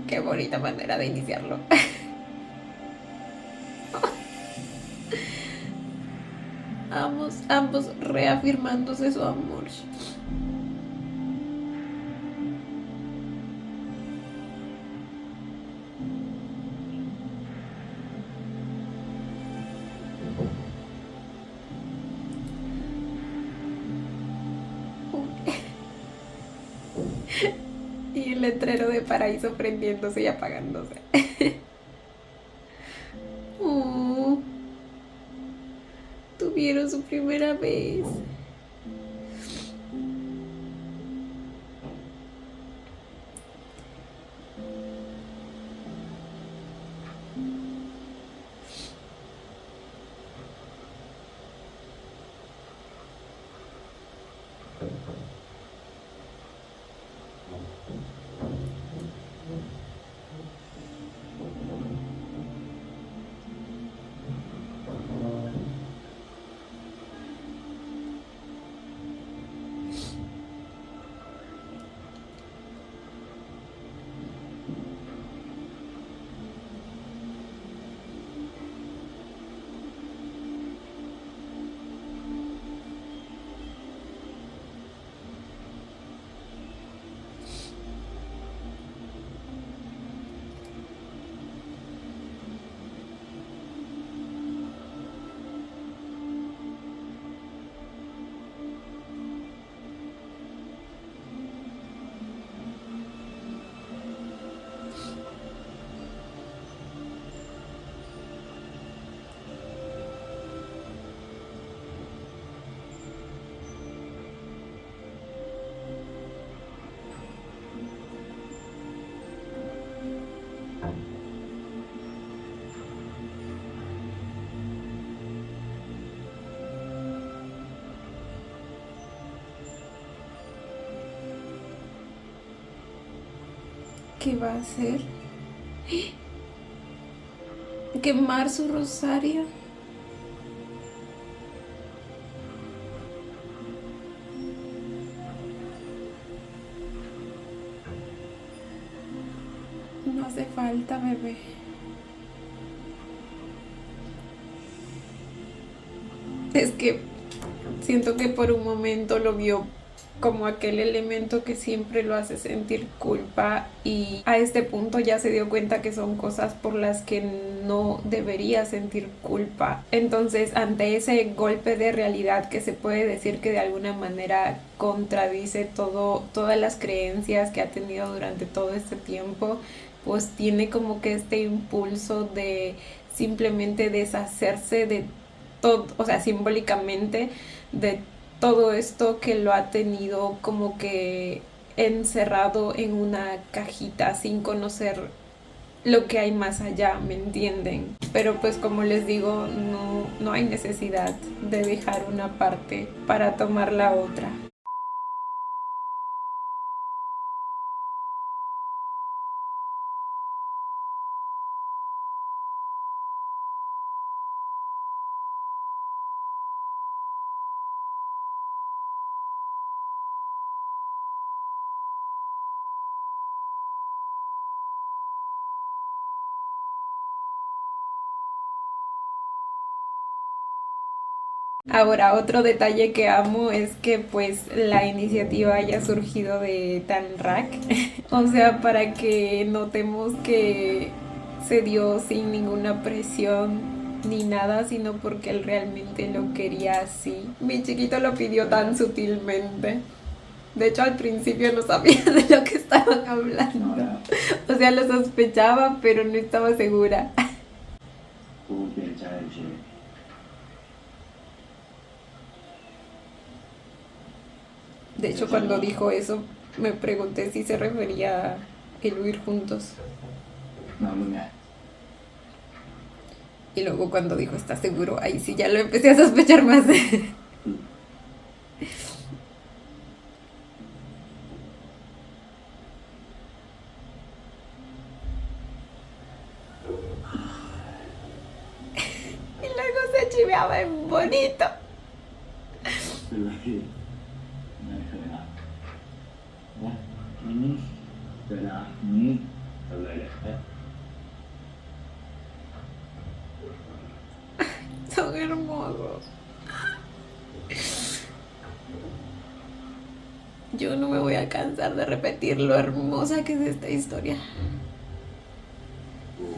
Qué bonita manera de iniciarlo. Ambos reafirmándose su amor. Y el letrero de Paraíso prendiéndose y apagándose. Oh, tuvieron su primera vez. ¿Qué va a hacer? ¿Quemar su rosario? No hace falta, bebé. Es que siento que por un momento lo vio como aquel elemento que siempre lo hace sentir culpa, y a este punto ya se dio cuenta que son cosas por las que no debería sentir culpa. Entonces, ante ese golpe de realidad que se puede decir que de alguna manera contradice todas las creencias que ha tenido durante todo este tiempo, pues tiene como que este impulso de simplemente deshacerse de todo, o sea, simbólicamente, de todo esto que lo ha tenido como que encerrado en una cajita sin conocer lo que hay más allá, ¿me entienden? Pero pues como les digo, no hay necesidad de dejar una parte para tomar la otra. Ahora, otro detalle que amo es que pues la iniciativa haya surgido de Tanrak. O sea, para que notemos que se dio sin ninguna presión ni nada, sino porque él realmente lo quería así. Mi chiquito lo pidió tan sutilmente. De hecho, al principio no sabía de lo que estaban hablando. O sea, lo sospechaba, pero no estaba segura. กูเปลี่ยนใจเฉย De hecho, cuando dijo eso, me pregunté si se refería a el huir juntos. แล้วมึงไง Y luego cuando dijo, ¿estás seguro? Ahí sí ya lo empecé a sospechar más. Y luego se chiveaba en bonito. เป็นไรไม่เคยนะนะเคยนะทำไรเนี่ย Son hermosos. Yo no me voy a cansar de repetir lo hermosa que es esta historia. กู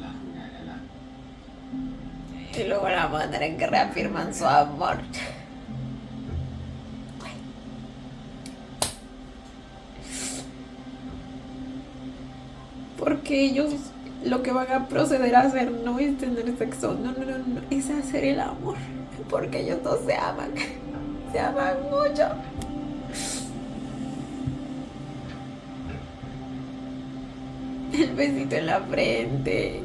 รักมึงไงนะ Y luego la manera en que reafirman su amor. Porque ellos lo que van a proceder a hacer no es tener sexo, no, es hacer el amor. Porque ellos dos se aman mucho. El besito en la frente.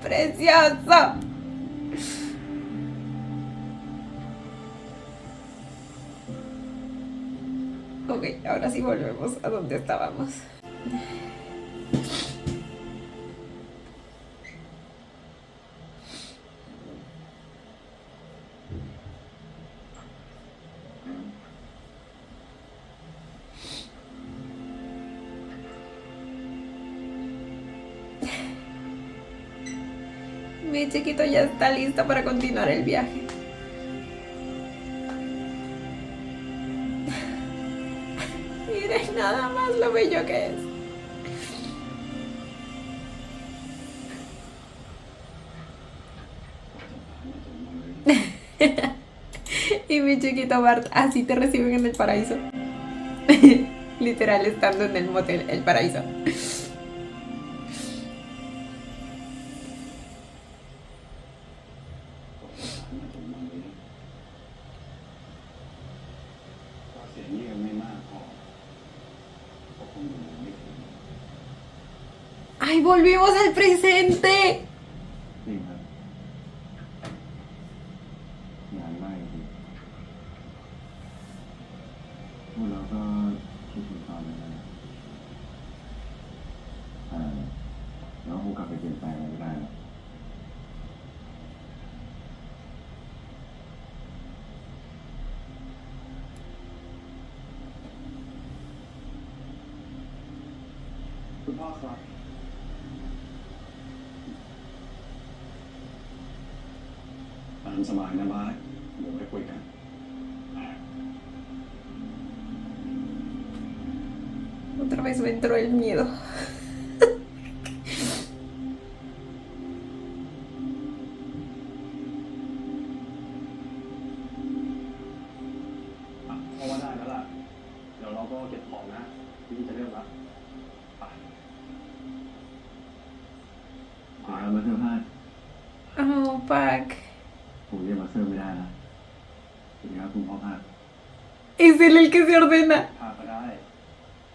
¡Precioso! Ok, ahora sí volvemos a donde estábamos. Mi chiquito ya está listo para continuar el viaje. Miren nada más lo bello que es. Y mi chiquito Bart, así te reciben en el paraíso. Literal, estando en el motel, el paraíso. ¡Ay, volvimos al presente! จริงครับงานมากจริงพวกเราก็คิดถึงตอนนั้นนะแล้วคงกลับไปเปลี่ยนแปลงอะไรไม่ได้หรอกคุณพ่อครับตามสบายนะบาสเดี๋ยวไปคุยกัน Otra vez me entró el miedo. เพราะว่าได้แล้วล่ะ เดี๋ยวเราก็เก็บของนะพี่จะเริ่มละไปมาเสื้อผ้า Oh, Pac. ผมเรียกมาเสื้อไม่ได้นะถึงแล้วคุณพ่อพา Es él el que se ordena. พาก็ได้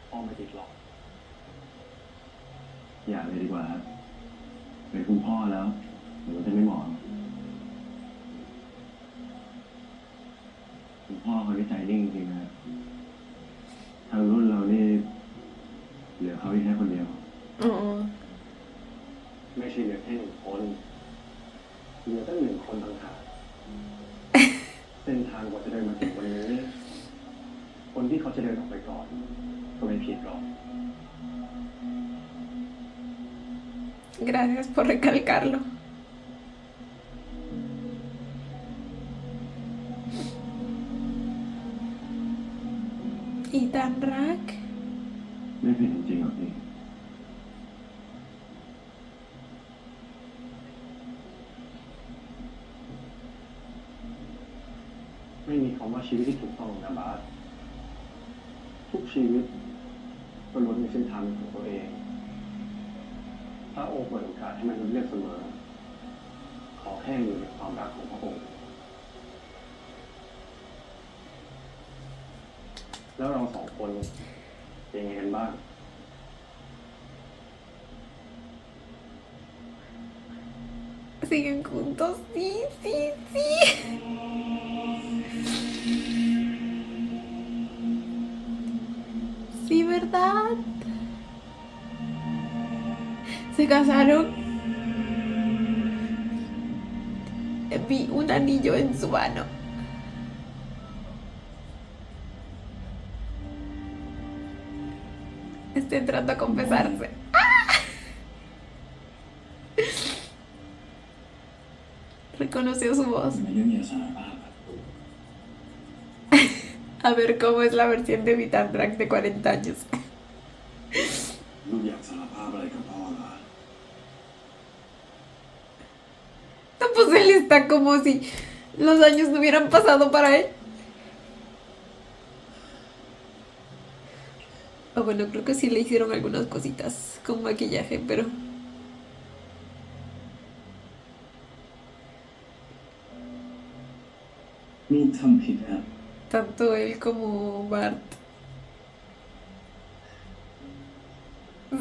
พ่อไม่ติดหรอกอย่าเลยดีกว่าครับเป็นคุณพ่อแล้วเดี๋ยวมันจะไม่เหมาะคุณพ่อเขาได้ใจนิ่งจริงๆนะ เขาอีกแค่คนเดียว อ๋อ ไม่ใช่เหลือแค่หนึ่งคนเหลือตั้ง1 คนต่างหากเส้นทางกว่าจะเดินมาถึงวันนี้ คนที่เขาจะเดินออกไปก่อน ก็ไม่ผิดหรอก Gracias por recalcarlo. Ethan Rack. ไม่ผิดจริงๆหรอกพี่ไม่มีคำว่าชีวิตที่ถูกต้องนะบาสทุกชีวิตก็ล้วนมีเส้นทางของตัวเอง ถ้าโอเปิดโอกาสให้มันเลือกเสมอ ขอแค่อยู่ในความรักของพระองค์ แล้วเรา2 คนเป็นยังไงกันบ้าง Siguen juntos. Sí, sí, sí. Sí, ¿verdad? Se casaron. Vi un anillo en su mano. Está entrando a confesarse. Reconoció su voz. ไม่ได้มีสารภาพ A ver cómo es la versión de Ethan Rack de 40 años. ลูกอยากสารภาพอะไรกับพ่อล่ะ No, pues él está como si los años no hubieran pasado para él. Oh, bueno, creo que sí le hicieron algunas cositas con maquillaje, pero...ลูกทำผิดครับ Tanto él como Bart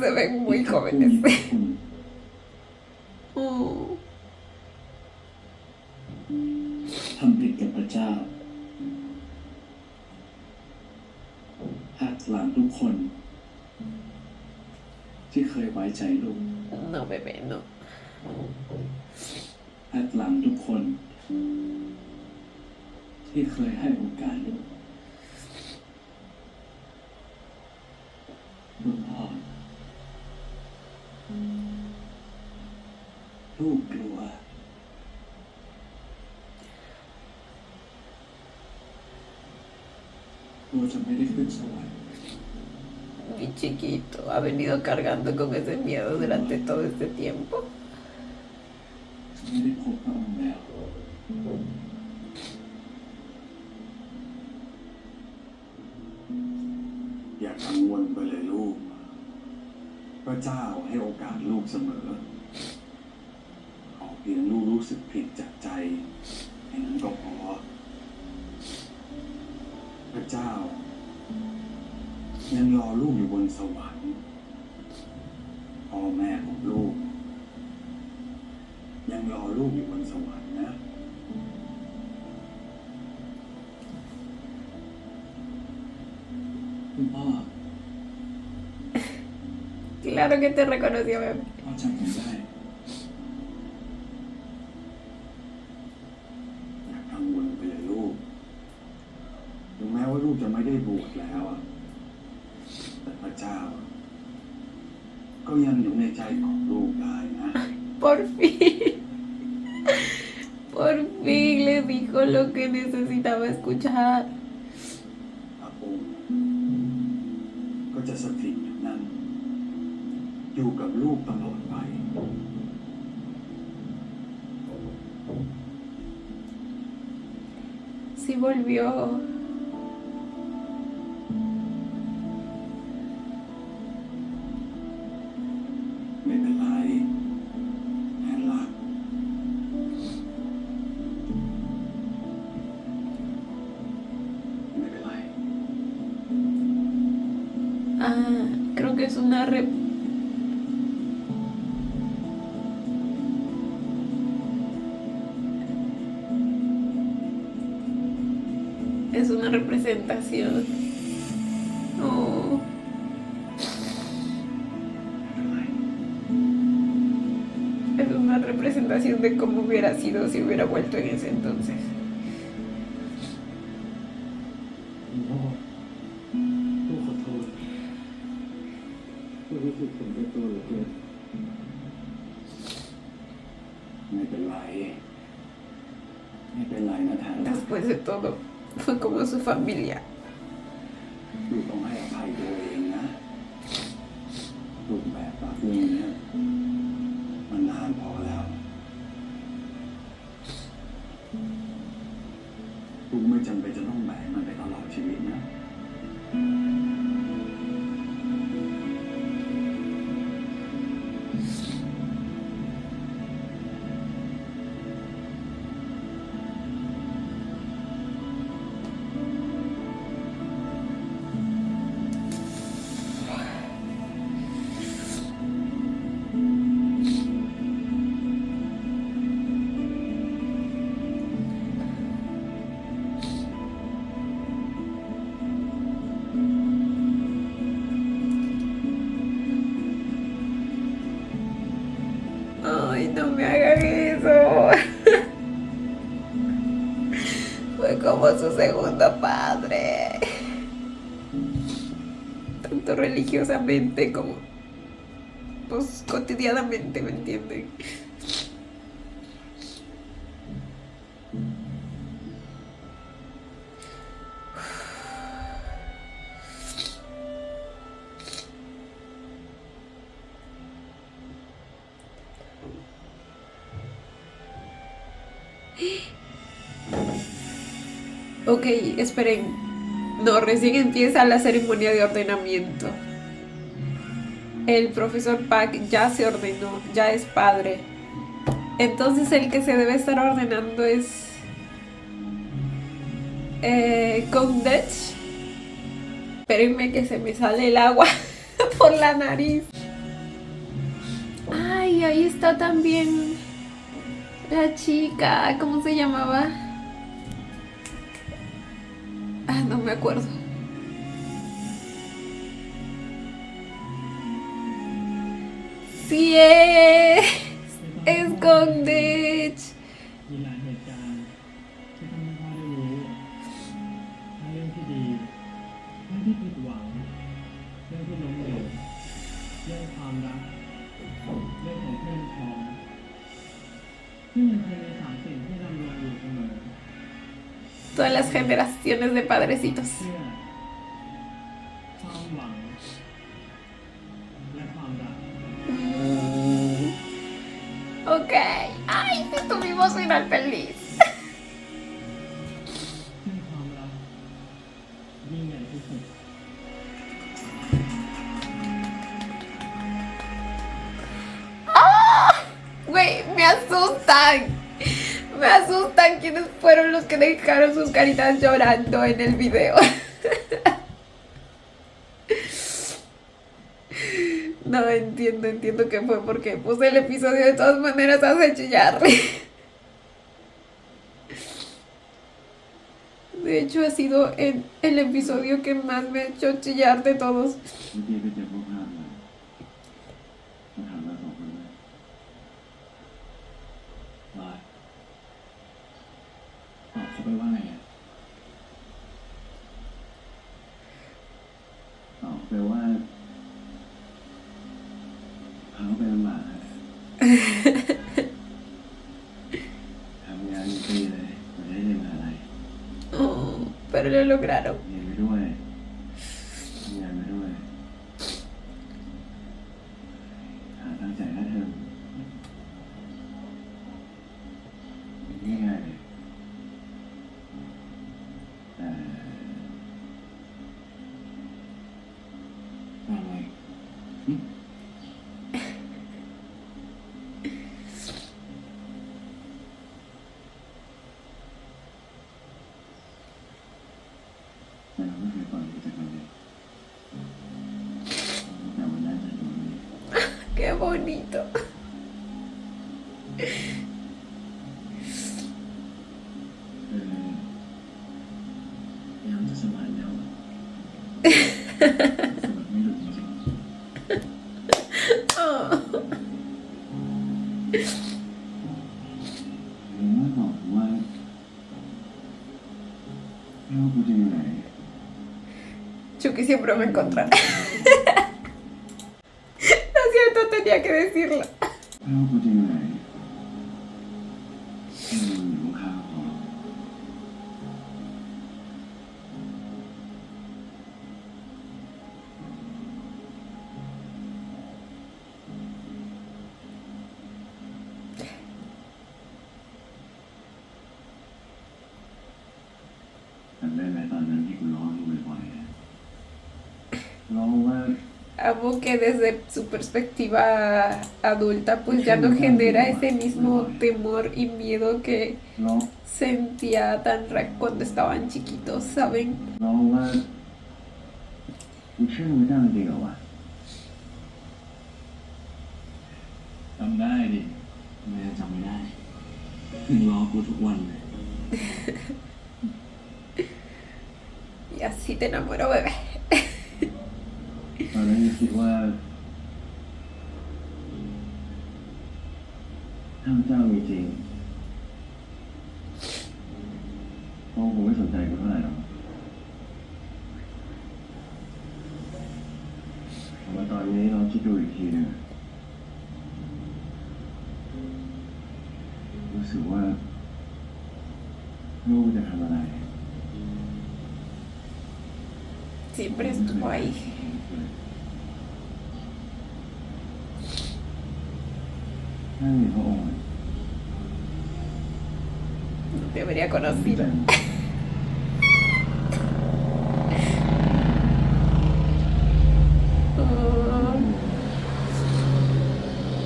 se ven muy jóvenes. Oh. ทำผิดกับพระเจ้าหักหลังทุกคน ที่เคยไว้ใจลูก No, bebé, no. หักหลังทุกคน ที่เคยให้โอกาสลูกลูกพ่อลูกกลัวจะไม่ได้ขึ้นสวรรค์ Mi chiquito ha venido cargando con ese miedo durante todo este tiempo. จะไม่ได้พบพระองค์แล้วอย่ากังวลไปเลยลูก พระเจ้าให้โอกาสลูกเสมอ ขอเพียงลูกรู้สึกผิดจากใจแค่นั้นก็พอ พระเจ้า ยังรอลูกอยู่บนสวรรค์พ่อแม่ของลูก ยังรอลูกอยู่บนสวรรค์นะ คุณพ่อ Claro que te reconoció, bebé. พ่อจำผมได้ อย่ากังวลไปเลยลูก ถึงแม้ว่าลูกจะไม่ได้บวชแล้วอะแต่พระเจ้า ก็ยังอยู่ในใจของลูกได้นะ Por fin. Por fin le dijo lo que necesitaba escuchar. พระองค์ก็จะสถิตอยู่นั้น อยู่กับลูกตลอดไป Sí volvió. ไม่เป็นไรแอนรักไม่เป็นไร Ah, creo que es una es una representación. Oh. representación de cómo hubiera sido si hubiera vuelto en ese entonces. คุณพ่อลูกขอโทษลูกรู้สึกเห็นแก่ตัวเหลือเกินไม่เป็นไรไม่เป็นไรนะแทน Después de todo, fue como su familia. ลูกต้องให้อภัยตัวเองนะลูกแบกรับเรื่องนี้มันนานพอแล้วลูกไม่จำเป็นจะต้องแบกมันไปตลอดชีวิตนะ Ay, no me hagan eso. Fue como su segundo padre. Tanto religiosamente como pues cotidianamente, ¿me entienden? Ok, esperen. No, recién empieza la ceremonia de ordenamiento. El profesor Pak ya se ordenó, ya es padre. Entonces el que se debe estar ordenando es Kongdech. Espérenme que se me sale el agua por la nariz. Ay, ahí está también la chica. ¿Cómo se llamaba? Ah, no me acuerdo. Sí es Kongdech. มีหลายเหตุการณ์ที่ทำให้พ่อได้รู้ทั้งเรื่องที่ดีเรื่องที่ผิดหวังเรื่องที่ล้มเหลวเรื่องความรักเรื่องของเพื่อนพ้องที่มันเคยมีสามสิ่งที่ดำรงอยู่เสมอ Todas las generaciones de padrecitos. เชื่อความหวังและความรัก Ok. Ay, sí tuvimos final feliz. ซึ่งความรักยิ่งใหญ่ที่สุด Güey, me asustan. Me asustan quiénes fueron los que dejaron sus caritas llorando en el video. No, entiendo que fue porque puse el episodio de todas maneras hace chillar. De hecho, ha sido el episodio que más me ha hecho chillar de todos. เมื่อกี้ไปเจอพวกห้ามมามาถามเราสองคนเลยมาตอบเขาไปว่าไงอะตอบไปว่าเขาไปลำบากอะทำงานฟรีเลยไม่ได้เรียนมหาลัย Oh, pero lo lograron. เรียนไปด้วยทำงานไปด้วยหาตั้งใจให้เธอง่ายๆเลยแต่อะไรหึแต่เราไม่เคยปล่อยมือจากกันเลยแต่วันนั้นจะโดนเลย Qué bonito. ยังจะสบายแล้วสบายไม่หลุดจริง Oh. แล้วกูจะอยู่ไหน Chucky siempre me encontrará. Lo siento, tenía que decirlo. แล้วกูจะอยู่ไหนให้มึงอยู่ข้างๆพอจำได้ไหมตอนนั้นที่กูร้องมึงบ่อยๆอะร้องว่า Amo que desde su perspectiva adulta pues ya no genera ese mismo temor y miedo que ร้อง sentía cuando estaban chiquitos, ¿saben? ร้องว่ากูเชื่อไม่ได้จริงเหรอวะจำได้ดิทำไมจำไม่ได้มึงร้องกูทุกวันเลย Y así te enamoro, bebé. ตอนนั้นยังคิดว่าถ้าพระเจ้ามีจริงพระองค์คงไม่สนใจกูเท่าไหร่หรอกแต่ว่าตอนนี้เราคิดดูอีกทีหนึงรู้สึกว่าลูกจะทำอะไร Siempre estuvo ahí. ถ้ามีพระองค์ Te habría conocido.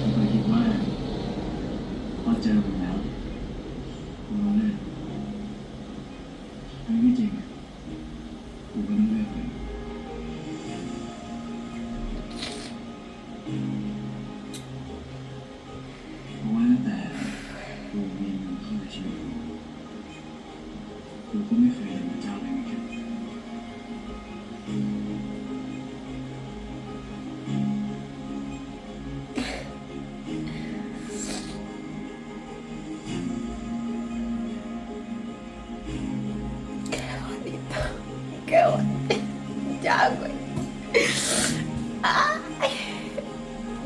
ผมเคยคิดว่าพอเจอมึงแล้วกูรู้เลยไม่จริงอะกูก็ต้องเลือกเลยเพราะว่าตั้งแต่กูมีมึงเข้าในชีวิตกูก็ไม่เคยเห็นพระเจ้าเลยเหมือนกัน Bonito. Qué bonito. Ya, güey. Ay.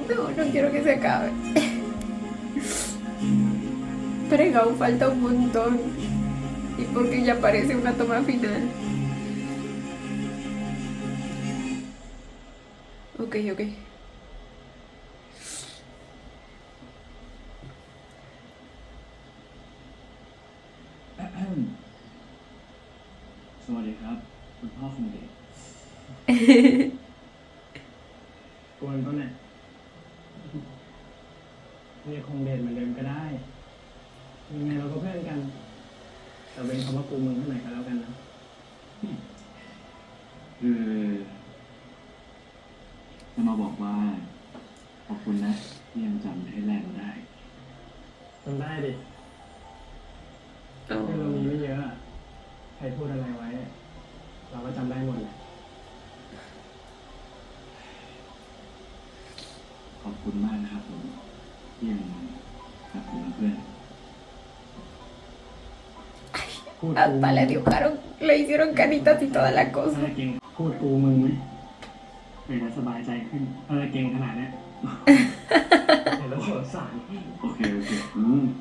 No, no quiero que se acabe. Pero aún falta un montón. Y porque ya parece una toma final. Ok, ok. สวัสดีครับ คุณพ่อคงเด็ก กวนก็เนี่ยเรียกคงเดชเหมือนเดิมก็ได้ยังไงเราก็เพื่อนกัน แต่เป็นคำว่ากูมึงเท่าไหร่ก็แล้วกันนะ คือจะมาบอกว่าขอบคุณนะที่ยังจำให้แรกเราได้ จำได้ดิคือเรามีไม่เยอะอะใครพูดอะไรไว้ เราก็จำได้หมดแหละ ขอบคุณมากนะครับผมที่ยังรักผมเป็นเพื่อน พูดกู Hasta le dibujaron, le hicieron canitas y toda la ถ้า cosa. เก่งพูดกูมึงไหมเดี๋ยวจะสบายใจขึ้นเก่งขนาดเนี้ยเดี๋ยวเราสงสาร โอเค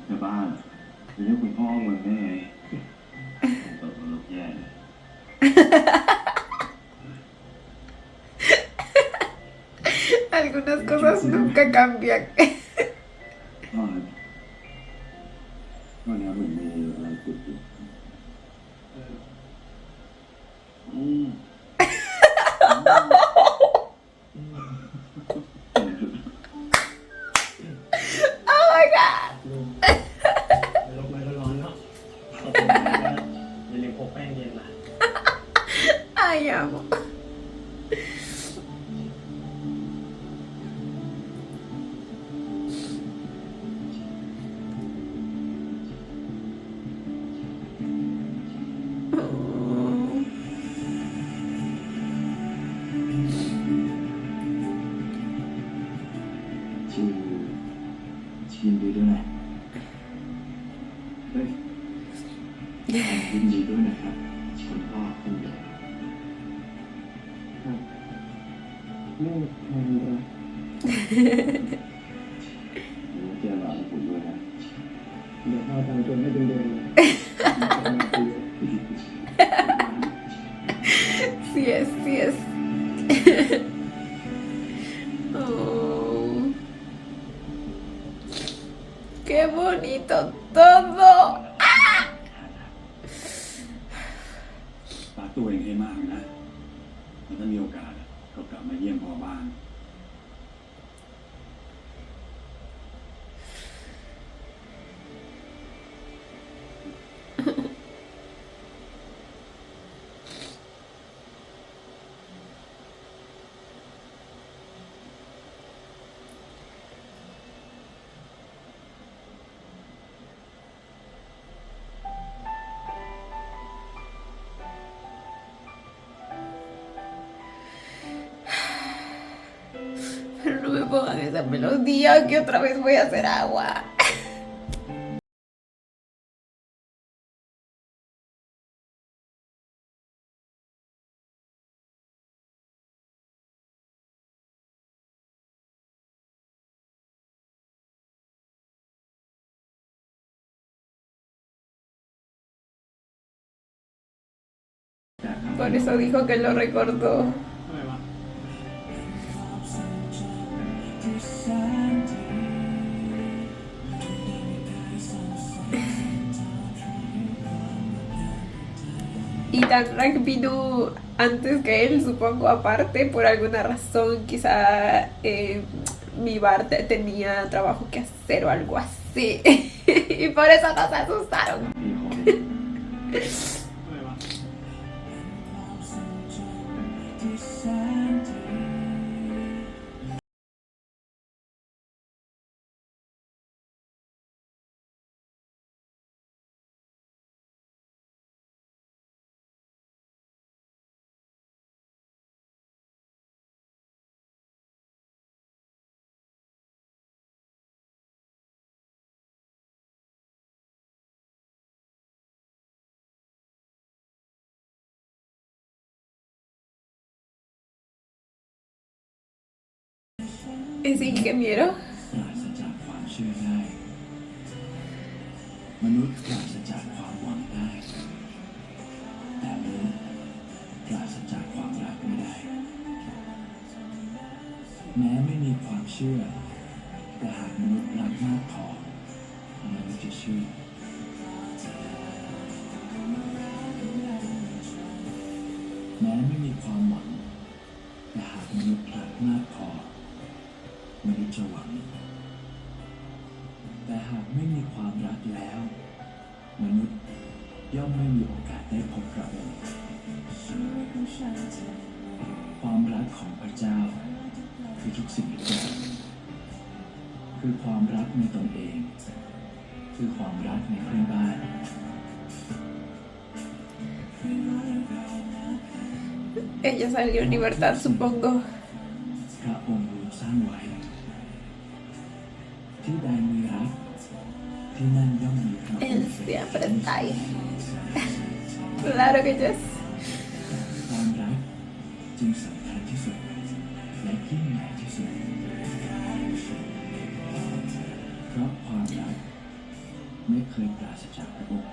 แต่บ้าจะเรียกคุณพ่อมึงได้ไงตกลกแย่เลย Algunas cosas nunca cambian. พ่อครับพ่อเนี่ยเหมือนมีอะไรติดอยู่อืม Oh my god. ลบมันก็ร้อนเนาะขอบคุณมากนะอย่าลืมพกแป้งเย็นนะ Ay, amo. ยินดีด้วยนะเฮ้ยยินดีด้วยนะครับคุณพ่อ ลูกแทนรักเจอหลานผมด้วยนะเดี๋ยวพ่อทำตัวให้เป็นเดือนเลย Sí es, sí es. Oh, qué bonito todo. รักตัวเองให้มากนะแล้วถ้ามีโอกาสก็กลับมาเยี่ยมพ่อบ้าง Pero no me pongan esa melodía que otra vez voy a hacer agua. Por eso dijo que lo recordó. ทำไมวะ Y tan rápido antes que él, supongo, aparte, por alguna razón, quizá mi bar tenía trabajo que hacer o algo así. Y por eso nos asustaron. มีของ ทำไมวะ Es ingeniero. ปราศจากความเชื่อได้ มนุษย์ปราศจากความหวังได้ แต่มนุษย์ปราศจากความรักไม่ได้ แม้ไม่มีความเชื่อ แต่หากมนุษย์รักมากพอมนุษย์จะเชื่อ แม้ไม่มีความหวัง แต่หากมนุษย์รักมากพอมนุษย์จะหวัง แต่หากไม่มีความรักแล้ว มนุษย์ย่อมไม่มีโอกาสได้พบพระองค์ความรักของพระเจ้าคือทุกสิ่งทุกอย่างคือความรักในตนเอง คือความรักในเพื่อนบ้าน Ella salió en libertad, supongo. พระองค์รู้สร้างไว้ ที่ใดมีรัก ที่นั่นย่อมมีพระอง Él ค์ siempre está ahí. Claro que yes. ความรักจึงสำคัญที่สุด และยิ่งใหญ่ที่สุด เพราะความรักไม่เคยปราศจากพระองค์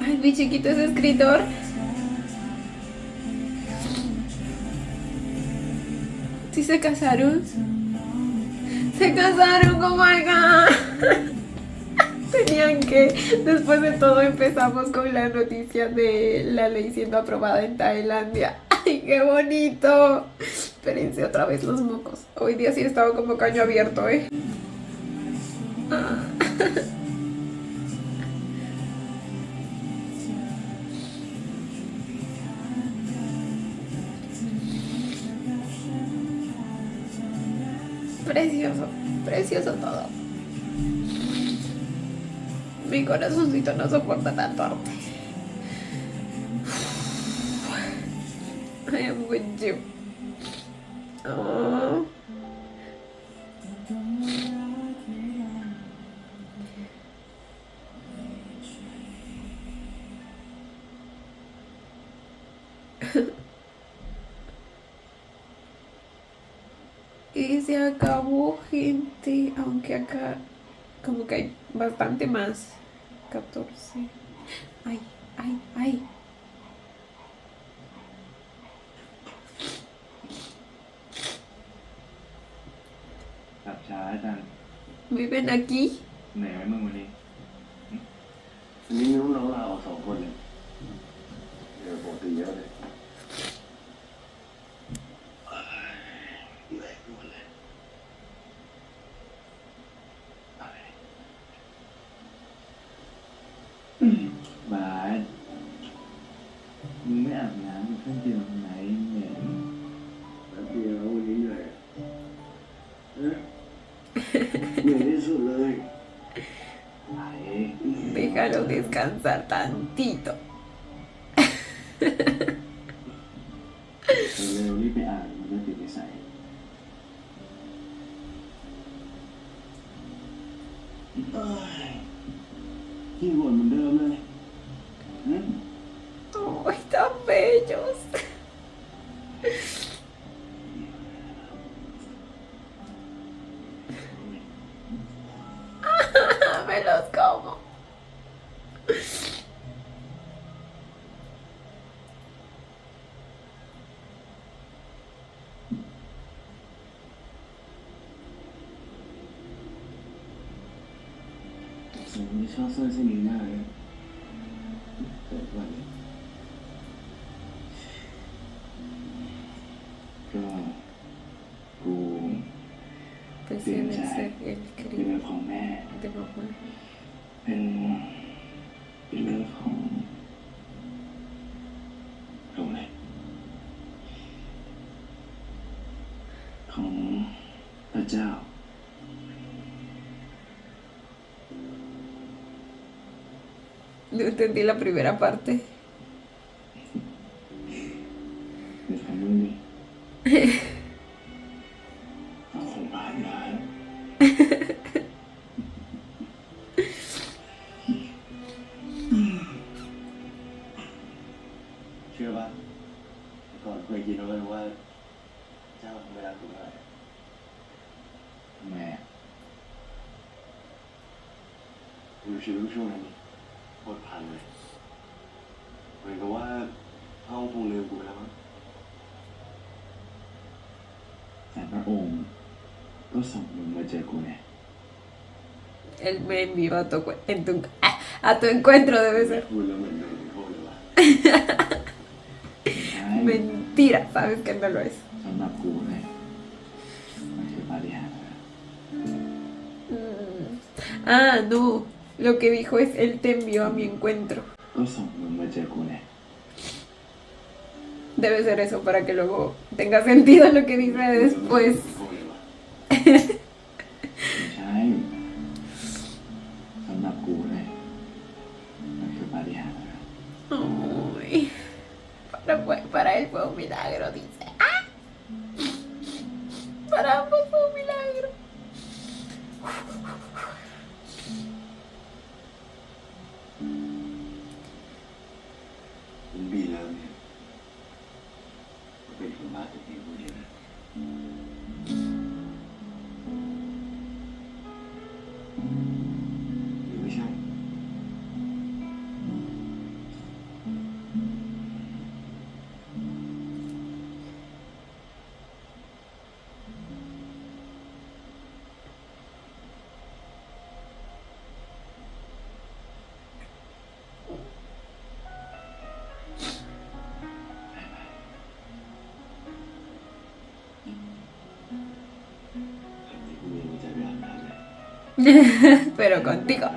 Ay, mi chiquito es escritor. ¿Sí se casaron? Se casaron, oh my god. Tenían que, después de todo empezamos con la noticia de la ley siendo aprobada en Tailandia. ¡Ay, qué bonito! Espérense otra vez los mocos. Hoy día sí he estado como caño abierto, ¿eh? Ah. Precioso, precioso todo. Mi corazoncito no soporta tanto arte. I am with you. Oh. Y se acabó, gente. Aunque acá como que hay bastante más. 14. Ay, ay, ay. Tập trái rằng ¿Viven aquí? ไหนไว้มึงวันนี้วันนี้มีลูกน้องเราสองคนเลยเดี๋ยวปกติเยอะเลยเหนื่อยหมดเลยบาสมึงไม่อาบน้ำมึงเพิ่งเดียวทำไมเหม็นแป๊บเดียววันนี้เหนื่อยเหนื่อยที่สุดเลยไหน Déjalo descansar tantito. เร็วๆรีบไปอ่านมันจะติดนิสัยขี้บ่นเหมือนเดิมเลย ¡Ay, tan bellos! Me los como.ผมไม่ชอบเสื้อเส้นนี้มากเลยแต่วันนี้ก็กู Pues debe ser el เป็น crío เรื่องของแม่ de mamá. เป็นเรื่องของอะไรของพระเจ้า No entendí la primera parte. เป็นของมึงนี่เอาของบ้านมาเชื่อป่ะก่อนเคยคิดเอาไว้ว่าเจ้าทำเวลาถูกเท่าไหร่แม่ดูชีวิตช่วงนั้นโคตรพันเลยเหมือนกับว่าพระองค์คงลืมกูไปแล้วมั้งแต่พระองค์ก็ส่งมึงมาเจอกูไง Él me envió a a tu encuentro, debe ser. พูดแล้วเหมือนโดนโทษเลยว่ะ Mentira, sabes que no lo es. สำหรับกูเนี่ยมันคือปาฏิหาริย์นะ Ah, no. Lo que dijo es, él te envió a mi encuentro. ก็ส่งมึงมาเจอกูไง Debe ser eso para que luego tenga sentido lo que dice después. ใช่สำหรับกูเนี่ยมันคือปาฏิหาริย์นะ Ay, para él fue un milagro, dice. ¡Ah! Para ambos fue un milagro. มึงบีแล้วเนี่ยเป็นคนบ้าตัวเองกูเนี่ยนะหรือไม่ใช่ Pero contigo.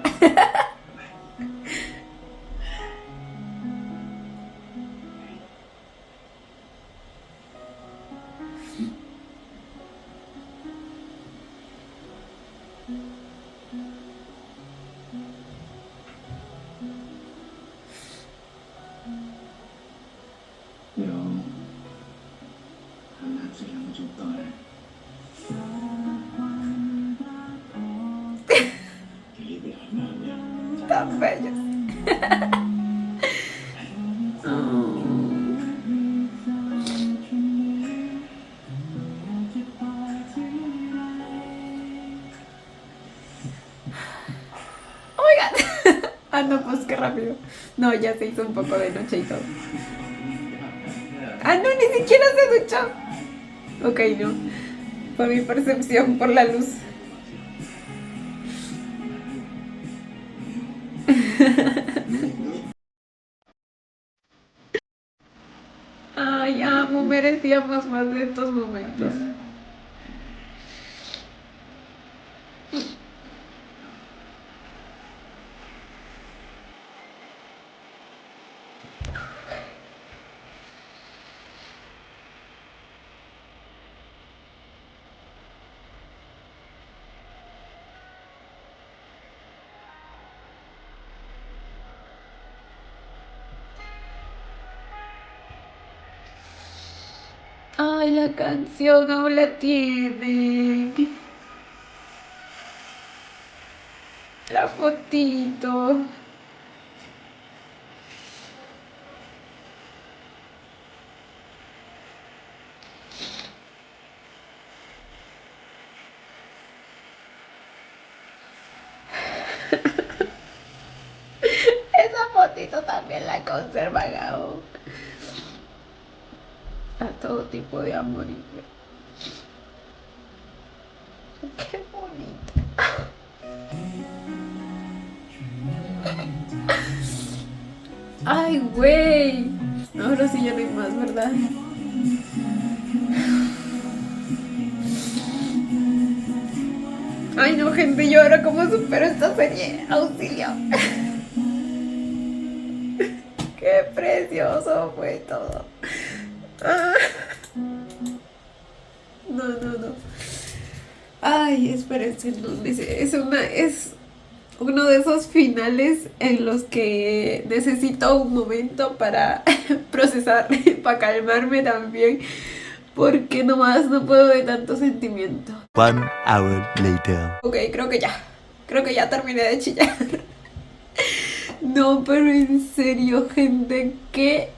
Yo anak sedang berjuta jadi biar anak obvio. No, ya se hizo un poco de noche y todo. Ah, no, ni siquiera se duchó. Ok, no. Fue mi percepción por la luz. Ay, amo, merecíamos más de estos momentos. Ay, la canción aún la tiene. La fotito. Esa fotito también la conservan aún. A todo tipo de amor. Qué bonito. Ay, güey. Ahora sí ya no hay más, ¿verdad? Ay, no, gente, yo ahora cómo supero esta serie. Auxilio. Qué precioso fue todo. Ah. No, no, no. Ay, espérense, no, es uno de esos finales en los que necesito un momento para procesar, para calmarme también, porque nomás no puedo de tanto sentimiento. 1 hour later. Ok, creo que ya terminé de chillar. No, pero en serio, gente, qué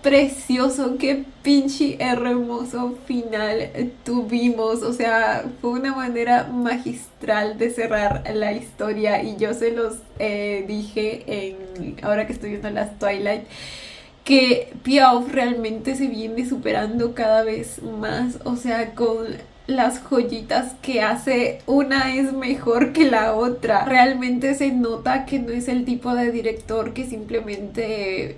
precioso, qué pinche hermoso final tuvimos. O sea, fue una manera magistral de cerrar la historia. Y yo se los dije ahora que estoy viendo las Twilight, que Piaf realmente se viene superando cada vez más. O sea, con las joyitas que hace, una es mejor que la otra. Realmente se nota que no es el tipo de director que simplemente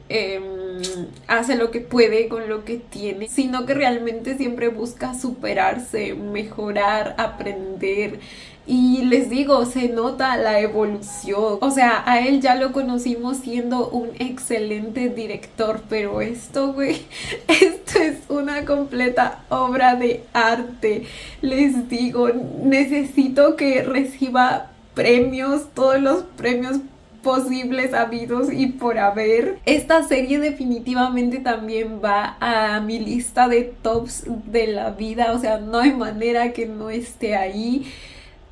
hace lo que puede con lo que tiene, sino que realmente siempre busca superarse, mejorar, aprender. Y les digo, se nota la evolución. O sea, a él ya lo conocimos siendo un excelente director, pero esto, güey, esto es una completa obra de arte. Les digo, necesito que reciba premios, todos los premios posibles, habidos y por haber. Esta serie definitivamente también va a mi lista de tops de la vida. O sea, no hay manera que no esté ahí,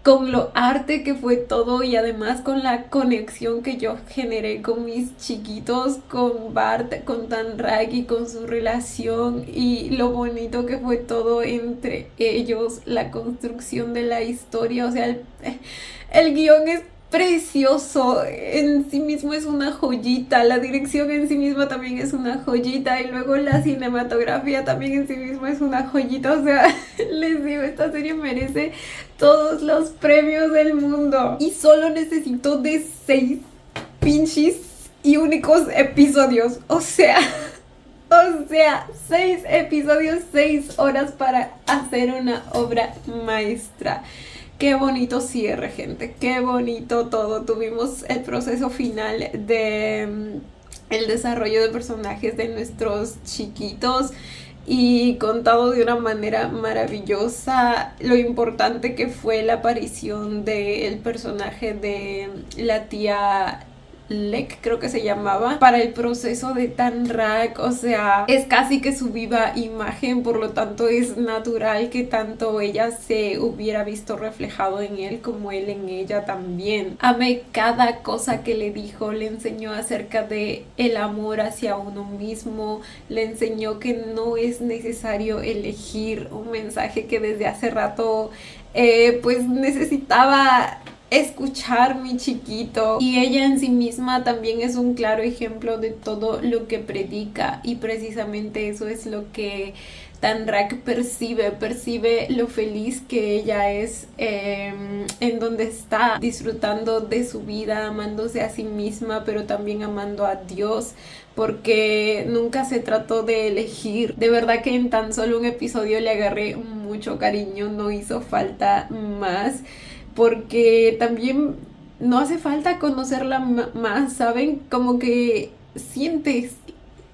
con lo arte que fue todo y además con la conexión que yo generé con mis chiquitos, con Bart, con Tanrag y con su relación, y lo bonito que fue todo entre ellos, la construcción de la historia. O sea, el guión es precioso, en sí mismo es una joyita, la dirección en sí misma también es una joyita, y luego la cinematografía también en sí misma es una joyita. O sea, les digo, esta serie merece todos los premios del mundo. Y solo necesito de 6 pinches y únicos episodios. O sea, 6 episodios, 6 horas para hacer una obra maestra. Qué bonito cierre, gente. Qué bonito todo. Tuvimos el proceso final de el desarrollo de personajes de nuestros chiquitos, y contado de una manera maravillosa. Lo importante que fue la aparición del personaje de la tía Lek, creo que se llamaba, para el proceso de Tanrag. O sea, es casi que su viva imagen, por lo tanto es natural que tanto ella se hubiera visto reflejado en él como él en ella también. Amé cada cosa que le dijo, le enseñó acerca de el amor hacia uno mismo, le enseñó que no es necesario elegir, un mensaje que desde hace rato pues necesitaba escuchar mi chiquito, y ella en sí misma también es un claro ejemplo de todo lo que predica, y precisamente eso es lo que Tanrak percibe lo feliz que ella es en donde está, disfrutando de su vida, amándose a sí misma, pero también amando a Dios, porque nunca se trató de elegir. De verdad que en tan solo un episodio le agarré mucho cariño, no hizo falta más, porque también no hace falta conocerla más, ¿saben? Como que sientes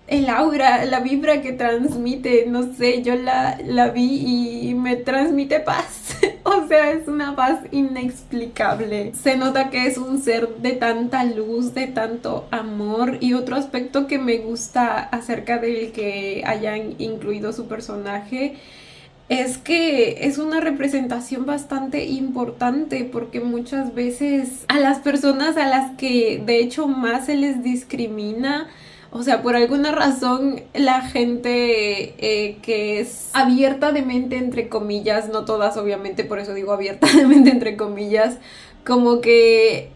el aura, la vibra que transmite, no sé, yo la vi y me transmite paz. O sea, es una paz inexplicable. Se nota que es un ser de tanta luz, de tanto amor. Y otro aspecto que me gusta acerca del que hayan incluido su personaje es que es una representación bastante importante, porque muchas veces a las personas a las que de hecho más se les discrimina, o sea, por alguna razón la gente que es abierta de mente, entre comillas, no todas obviamente, por eso digo abierta de mente, entre comillas, como que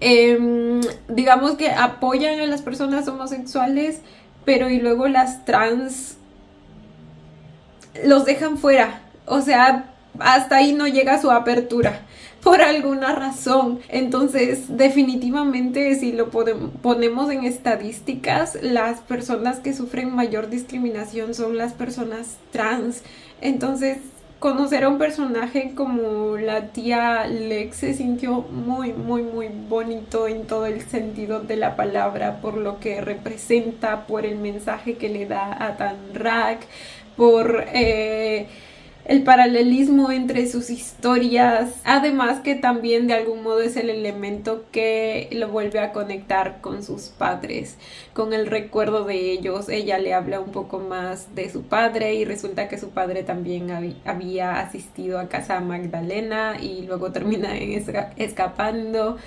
digamos que apoyan a las personas homosexuales, pero y luego las trans los dejan fuera. O sea, hasta ahí no llega su apertura por alguna razón. Entonces, definitivamente, si lo ponemos en estadísticas, las personas que sufren mayor discriminación son las personas trans. Entonces, conocer a un personaje como la tía Lex se sintió muy, muy, muy bonito en todo el sentido de la palabra, por lo que representa, por el mensaje que le da a Tanrak, por el paralelismo entre sus historias, además que también de algún modo es el elemento que lo vuelve a conectar con sus padres, con el recuerdo de ellos. Ella le habla un poco más de su padre y resulta que su padre también había asistido a casa Magdalena y luego termina escapando.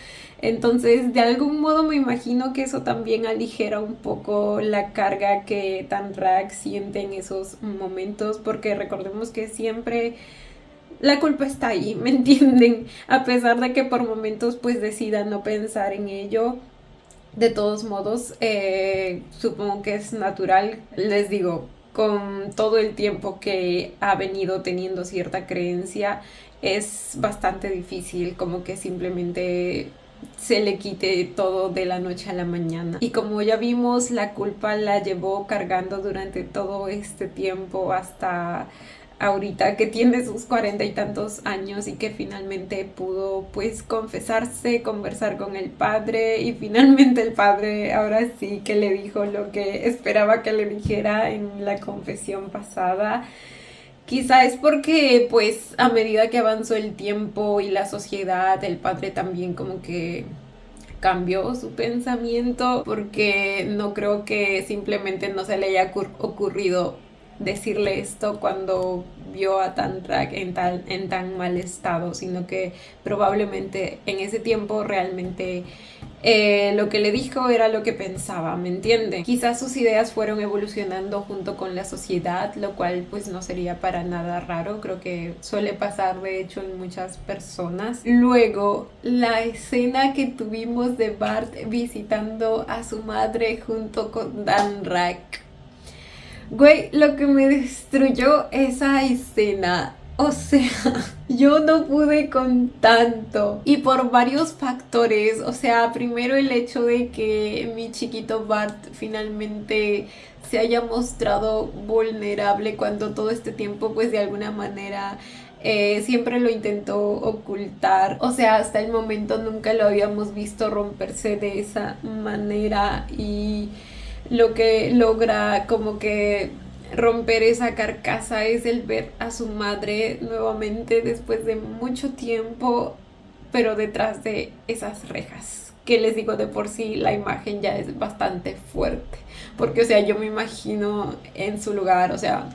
Entonces, de algún modo me imagino que eso también aligera un poco la carga que Tanrak siente en esos momentos, porque recordemos que siempre la culpa está ahí, ¿me entienden? A pesar de que por momentos pues decida no pensar en ello, de todos modos, supongo que es natural, les digo, con todo el tiempo que ha venido teniendo cierta creencia, es bastante difícil como que simplemente se le quite todo de la noche a la mañana. Y como ya vimos, la culpa la llevó cargando durante todo este tiempo hasta ahorita que tiene sus 40 y tantos años, y que finalmente pudo pues confesarse, conversar con el padre, y finalmente el padre ahora sí que le dijo lo que esperaba que le dijera en la confesión pasada. Quizá es porque pues a medida que avanzó el tiempo y la sociedad, el padre también como que cambió su pensamiento, porque no creo que simplemente no se le haya ocurrido decirle esto cuando vio a Tanrak en tan mal estado, sino que probablemente en ese tiempo realmente lo que le dijo era lo que pensaba, ¿me entienden? Quizás sus ideas fueron evolucionando junto con la sociedad, lo cual pues no sería para nada raro, creo que suele pasar de hecho en muchas personas. Luego, la escena que tuvimos de Bart visitando a su madre junto con Tanrak. Güey, lo que me destruyó esa escena, o sea, yo no pude con tanto, y por varios factores. O sea, primero el hecho de que mi chiquito Bart finalmente se haya mostrado vulnerable cuando todo este tiempo pues de alguna manera siempre lo intentó ocultar. O sea, hasta el momento nunca lo habíamos visto romperse de esa manera, y lo que logra como que romper esa carcasa es el ver a su madre nuevamente después de mucho tiempo, pero detrás de esas rejas, que les digo, de por sí la imagen ya es bastante fuerte, porque o sea, yo me imagino en su lugar, o sea,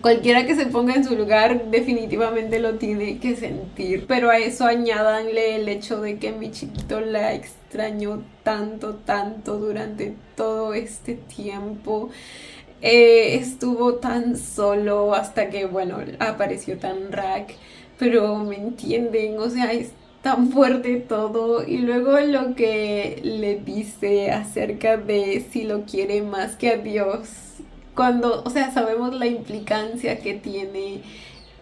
cualquiera que se ponga en su lugar definitivamente lo tiene que sentir. Pero a eso añádanle el hecho de que mi chiquito la extrañó tanto, tanto durante todo este tiempo. Estuvo tan solo hasta que, bueno, apareció Tanrak. Pero me entienden, o sea, es tan fuerte todo. Y luego lo que le dice acerca de si lo quiere más que a Dios. Cuando, o sea, sabemos la implicancia que tiene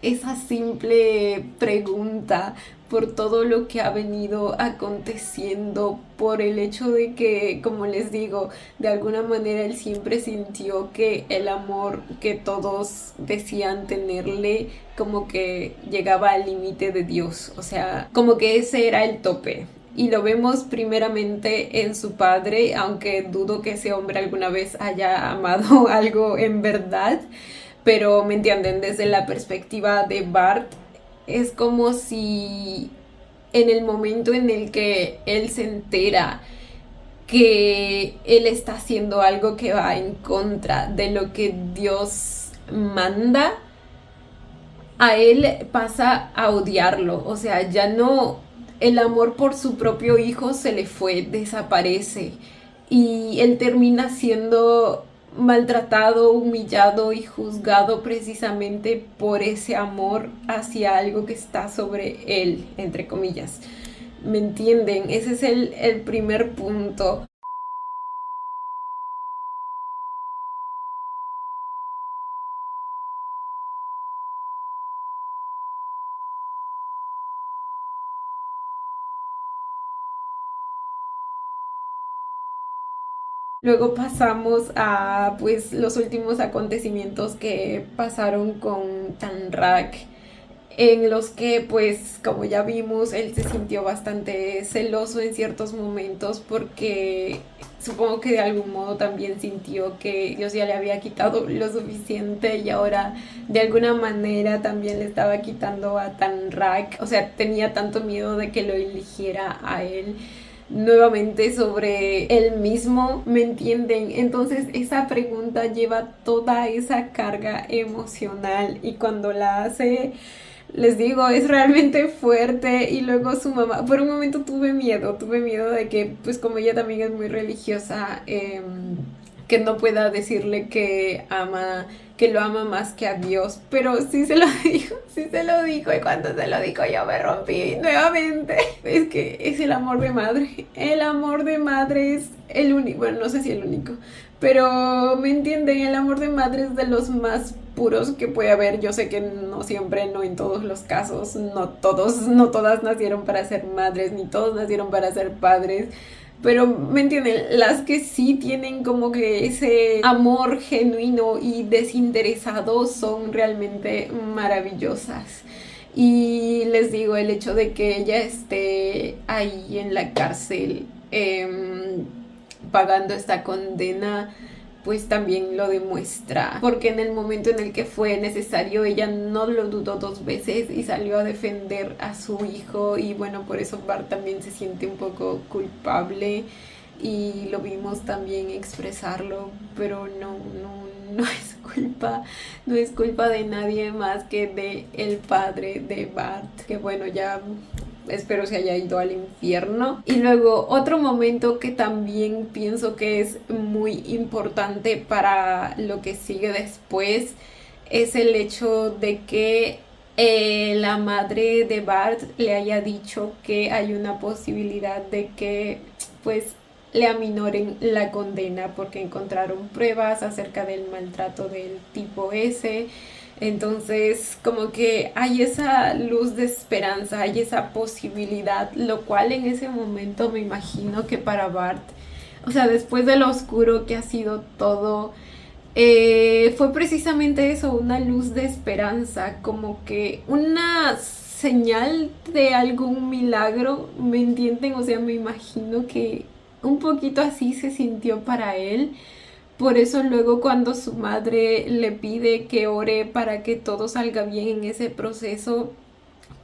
esa simple pregunta por todo lo que ha venido aconteciendo, por el hecho de que, como les digo, de alguna manera él siempre sintió que el amor que todos decían tenerle como que llegaba al límite de Dios, o sea, como que ese era el tope. Y lo vemos primeramente en su padre, aunque dudo que ese hombre alguna vez haya amado algo en verdad. Pero me entienden, desde la perspectiva de Bart, es como si en el momento en el que él se entera que él está haciendo algo que va en contra de lo que Dios manda, a él pasa a odiarlo. O sea, ya no, el amor por su propio hijo se le fue, desaparece. Y él termina siendo maltratado, humillado y juzgado precisamente por ese amor hacia algo que está sobre él, entre comillas. ¿Me entienden? Ese es el primer punto. Luego pasamos a pues los últimos acontecimientos que pasaron con Tanrak, en los que pues como ya vimos él se sintió bastante celoso en ciertos momentos porque supongo que de algún modo también sintió que Dios ya le había quitado lo suficiente y ahora de alguna manera también le estaba quitando a Tanrak, o sea, tenía tanto miedo de que lo eligiera a él nuevamente sobre él mismo, ¿me entienden? Entonces esa pregunta lleva toda esa carga emocional y cuando la hace, les digo, es realmente fuerte. Y luego su mamá, por un momento tuve miedo de que, pues como ella también es muy religiosa, que no pueda decirle que lo ama más que a Dios, pero sí se lo dijo, y cuando se lo dijo yo me rompí nuevamente. Es que es el amor de madre es el único, bueno, no sé si el único, pero me entienden, el amor de madre es de los más puros que puede haber. Yo sé que no siempre, no en todos los casos, no todas nacieron para ser madres, ni todos nacieron para ser padres, pero me entienden, las que sí tienen como que ese amor genuino y desinteresado son realmente maravillosas. Y les digo, el hecho de que ella esté ahí en la cárcel pagando esta condena, pues también lo demuestra, porque en el momento en el que fue necesario ella no lo dudó dos veces y salió a defender a su hijo. Y bueno, por eso Bart también se siente un poco culpable y lo vimos también expresarlo, pero no es culpa de nadie más que de el padre de Bart, que bueno, ya espero se haya ido al infierno. Y luego otro momento que también pienso que es muy importante para lo que sigue después es el hecho de que la madre de Bart le haya dicho que hay una posibilidad de que pues le aminoren la condena porque encontraron pruebas acerca del maltrato del tipo S. Entonces, como que hay esa luz de esperanza, hay esa posibilidad, lo cual en ese momento me imagino que para Bart, o sea, después de lo oscuro que ha sido todo, fue precisamente eso, una luz de esperanza, como que una señal de algún milagro, ¿me entienden? O sea, me imagino que un poquito así se sintió para él. Por eso luego cuando su madre le pide que ore para que todo salga bien en ese proceso,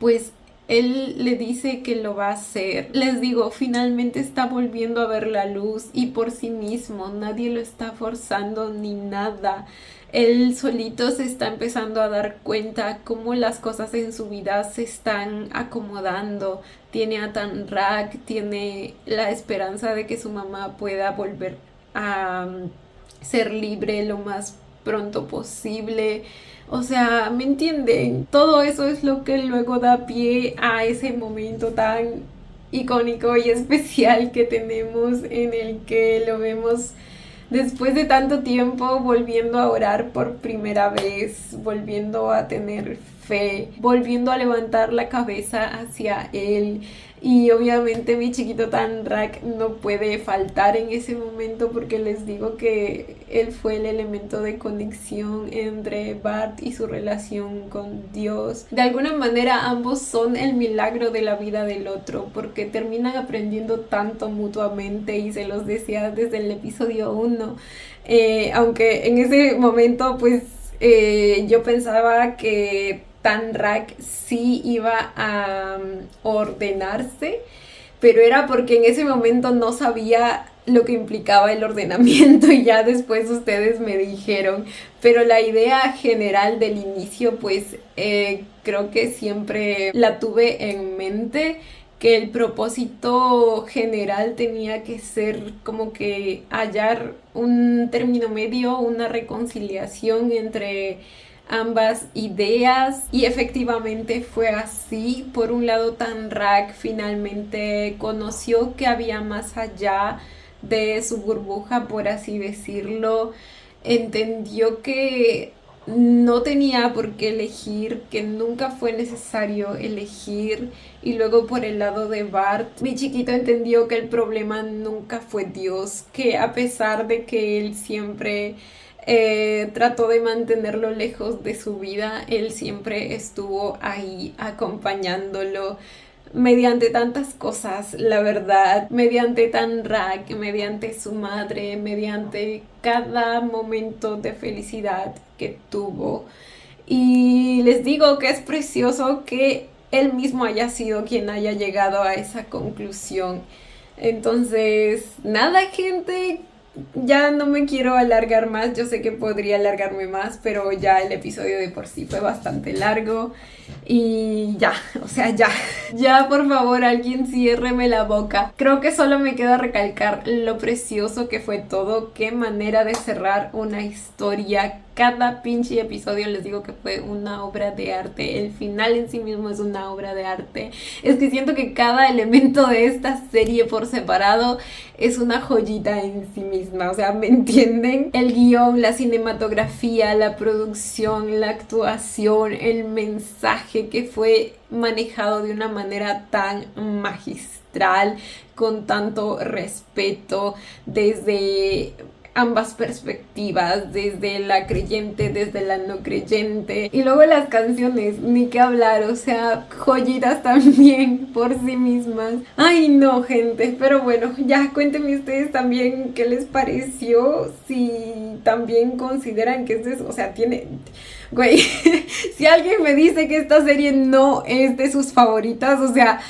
pues él le dice que lo va a hacer. Les digo, finalmente está volviendo a ver la luz y por sí mismo, nadie lo está forzando ni nada. Él solito se está empezando a dar cuenta cómo las cosas en su vida se están acomodando. Tiene a Tanrak, tiene la esperanza de que su mamá pueda volver a ser libre lo más pronto posible. O sea, ¿me entienden? Todo eso es lo que luego da pie a ese momento tan icónico y especial que tenemos, en el que lo vemos después de tanto tiempo volviendo a orar por primera vez, volviendo a tener fe, volviendo a levantar la cabeza hacia Él. Y obviamente mi chiquito Tandrak no puede faltar en ese momento, porque les digo que él fue el elemento de conexión entre Bart y su relación con Dios. De alguna manera ambos son el milagro de la vida del otro, porque terminan aprendiendo tanto mutuamente, y se los decía desde el episodio 1. Aunque en ese momento pues yo pensaba que Tandrak sí iba a ordenarse, pero era porque en ese momento no sabía lo que implicaba el ordenamiento, y ya después ustedes me dijeron. Pero la idea general del inicio pues creo que siempre la tuve en mente, que el propósito general tenía que ser como que hallar un término medio, una reconciliación entre ambas ideas, y efectivamente fue así. Por un lado, Tandrak finalmente conoció que había más allá de su burbuja, por así decirlo. Entendió que no tenía por qué elegir, que nunca fue necesario elegir. Y luego por el lado de Bart, mi chiquito entendió que el problema nunca fue Dios, que a pesar de que él siempre trató de mantenerlo lejos de su vida, él siempre estuvo ahí acompañándolo mediante tantas cosas, la verdad, mediante Tandrak, mediante su madre, mediante cada momento de felicidad que tuvo. Y les digo que es precioso que él mismo haya sido quien haya llegado a esa conclusión. Entonces, nada, gente, ya no me quiero alargar más. Yo sé que podría alargarme más, pero ya el episodio de por sí fue bastante largo. Y ya, o sea, ya por favor alguien ciérreme la boca. Creo que solo me queda recalcar lo precioso que fue todo. Qué manera de cerrar una historia. Cada pinche episodio les digo que fue una obra de arte. El final en sí mismo es una obra de arte. Es que siento que cada elemento de esta serie por separado es una joyita en sí misma. O sea, ¿me entienden? El guión, la cinematografía, la producción, la actuación, el mensaje que fue manejado de una manera tan magistral, con tanto respeto, desde ambas perspectivas, desde la creyente, desde la no creyente. Y luego las canciones, ni qué hablar, o sea, joyitas también por sí mismas. Ay no, gente, pero bueno, ya cuéntenme ustedes también qué les pareció, si también consideran que o sea, tiene... Güey, si alguien me dice que esta serie no es de sus favoritas, o sea,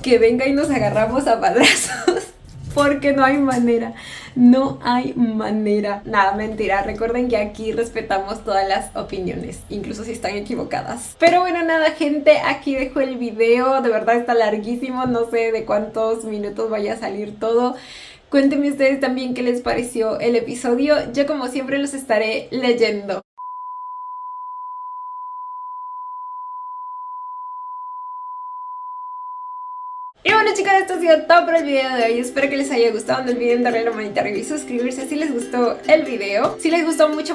que venga y nos agarramos a padrazos, porque no hay manera. No hay manera. Nada, mentira. Recuerden que aquí respetamos todas las opiniones, incluso si están equivocadas. Pero bueno, nada, gente, aquí dejo el video. De verdad está larguísimo, no sé de cuántos minutos vaya a salir todo. Cuéntenme ustedes también qué les pareció el episodio. Yo como siempre los estaré leyendo. Y bueno, chicos, esto ha sido todo por el video de hoy. Espero que les haya gustado. No olviden darle la manita arriba y suscribirse si les gustó el video. Si les gustó mucho,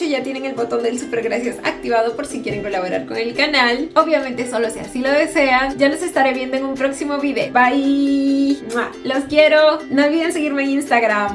ya tienen el botón del super gracias activado por si quieren colaborar con el canal. Obviamente solo si así lo desean. Ya los estaré viendo en un próximo video. Bye. Los quiero. No olviden seguirme en Instagram.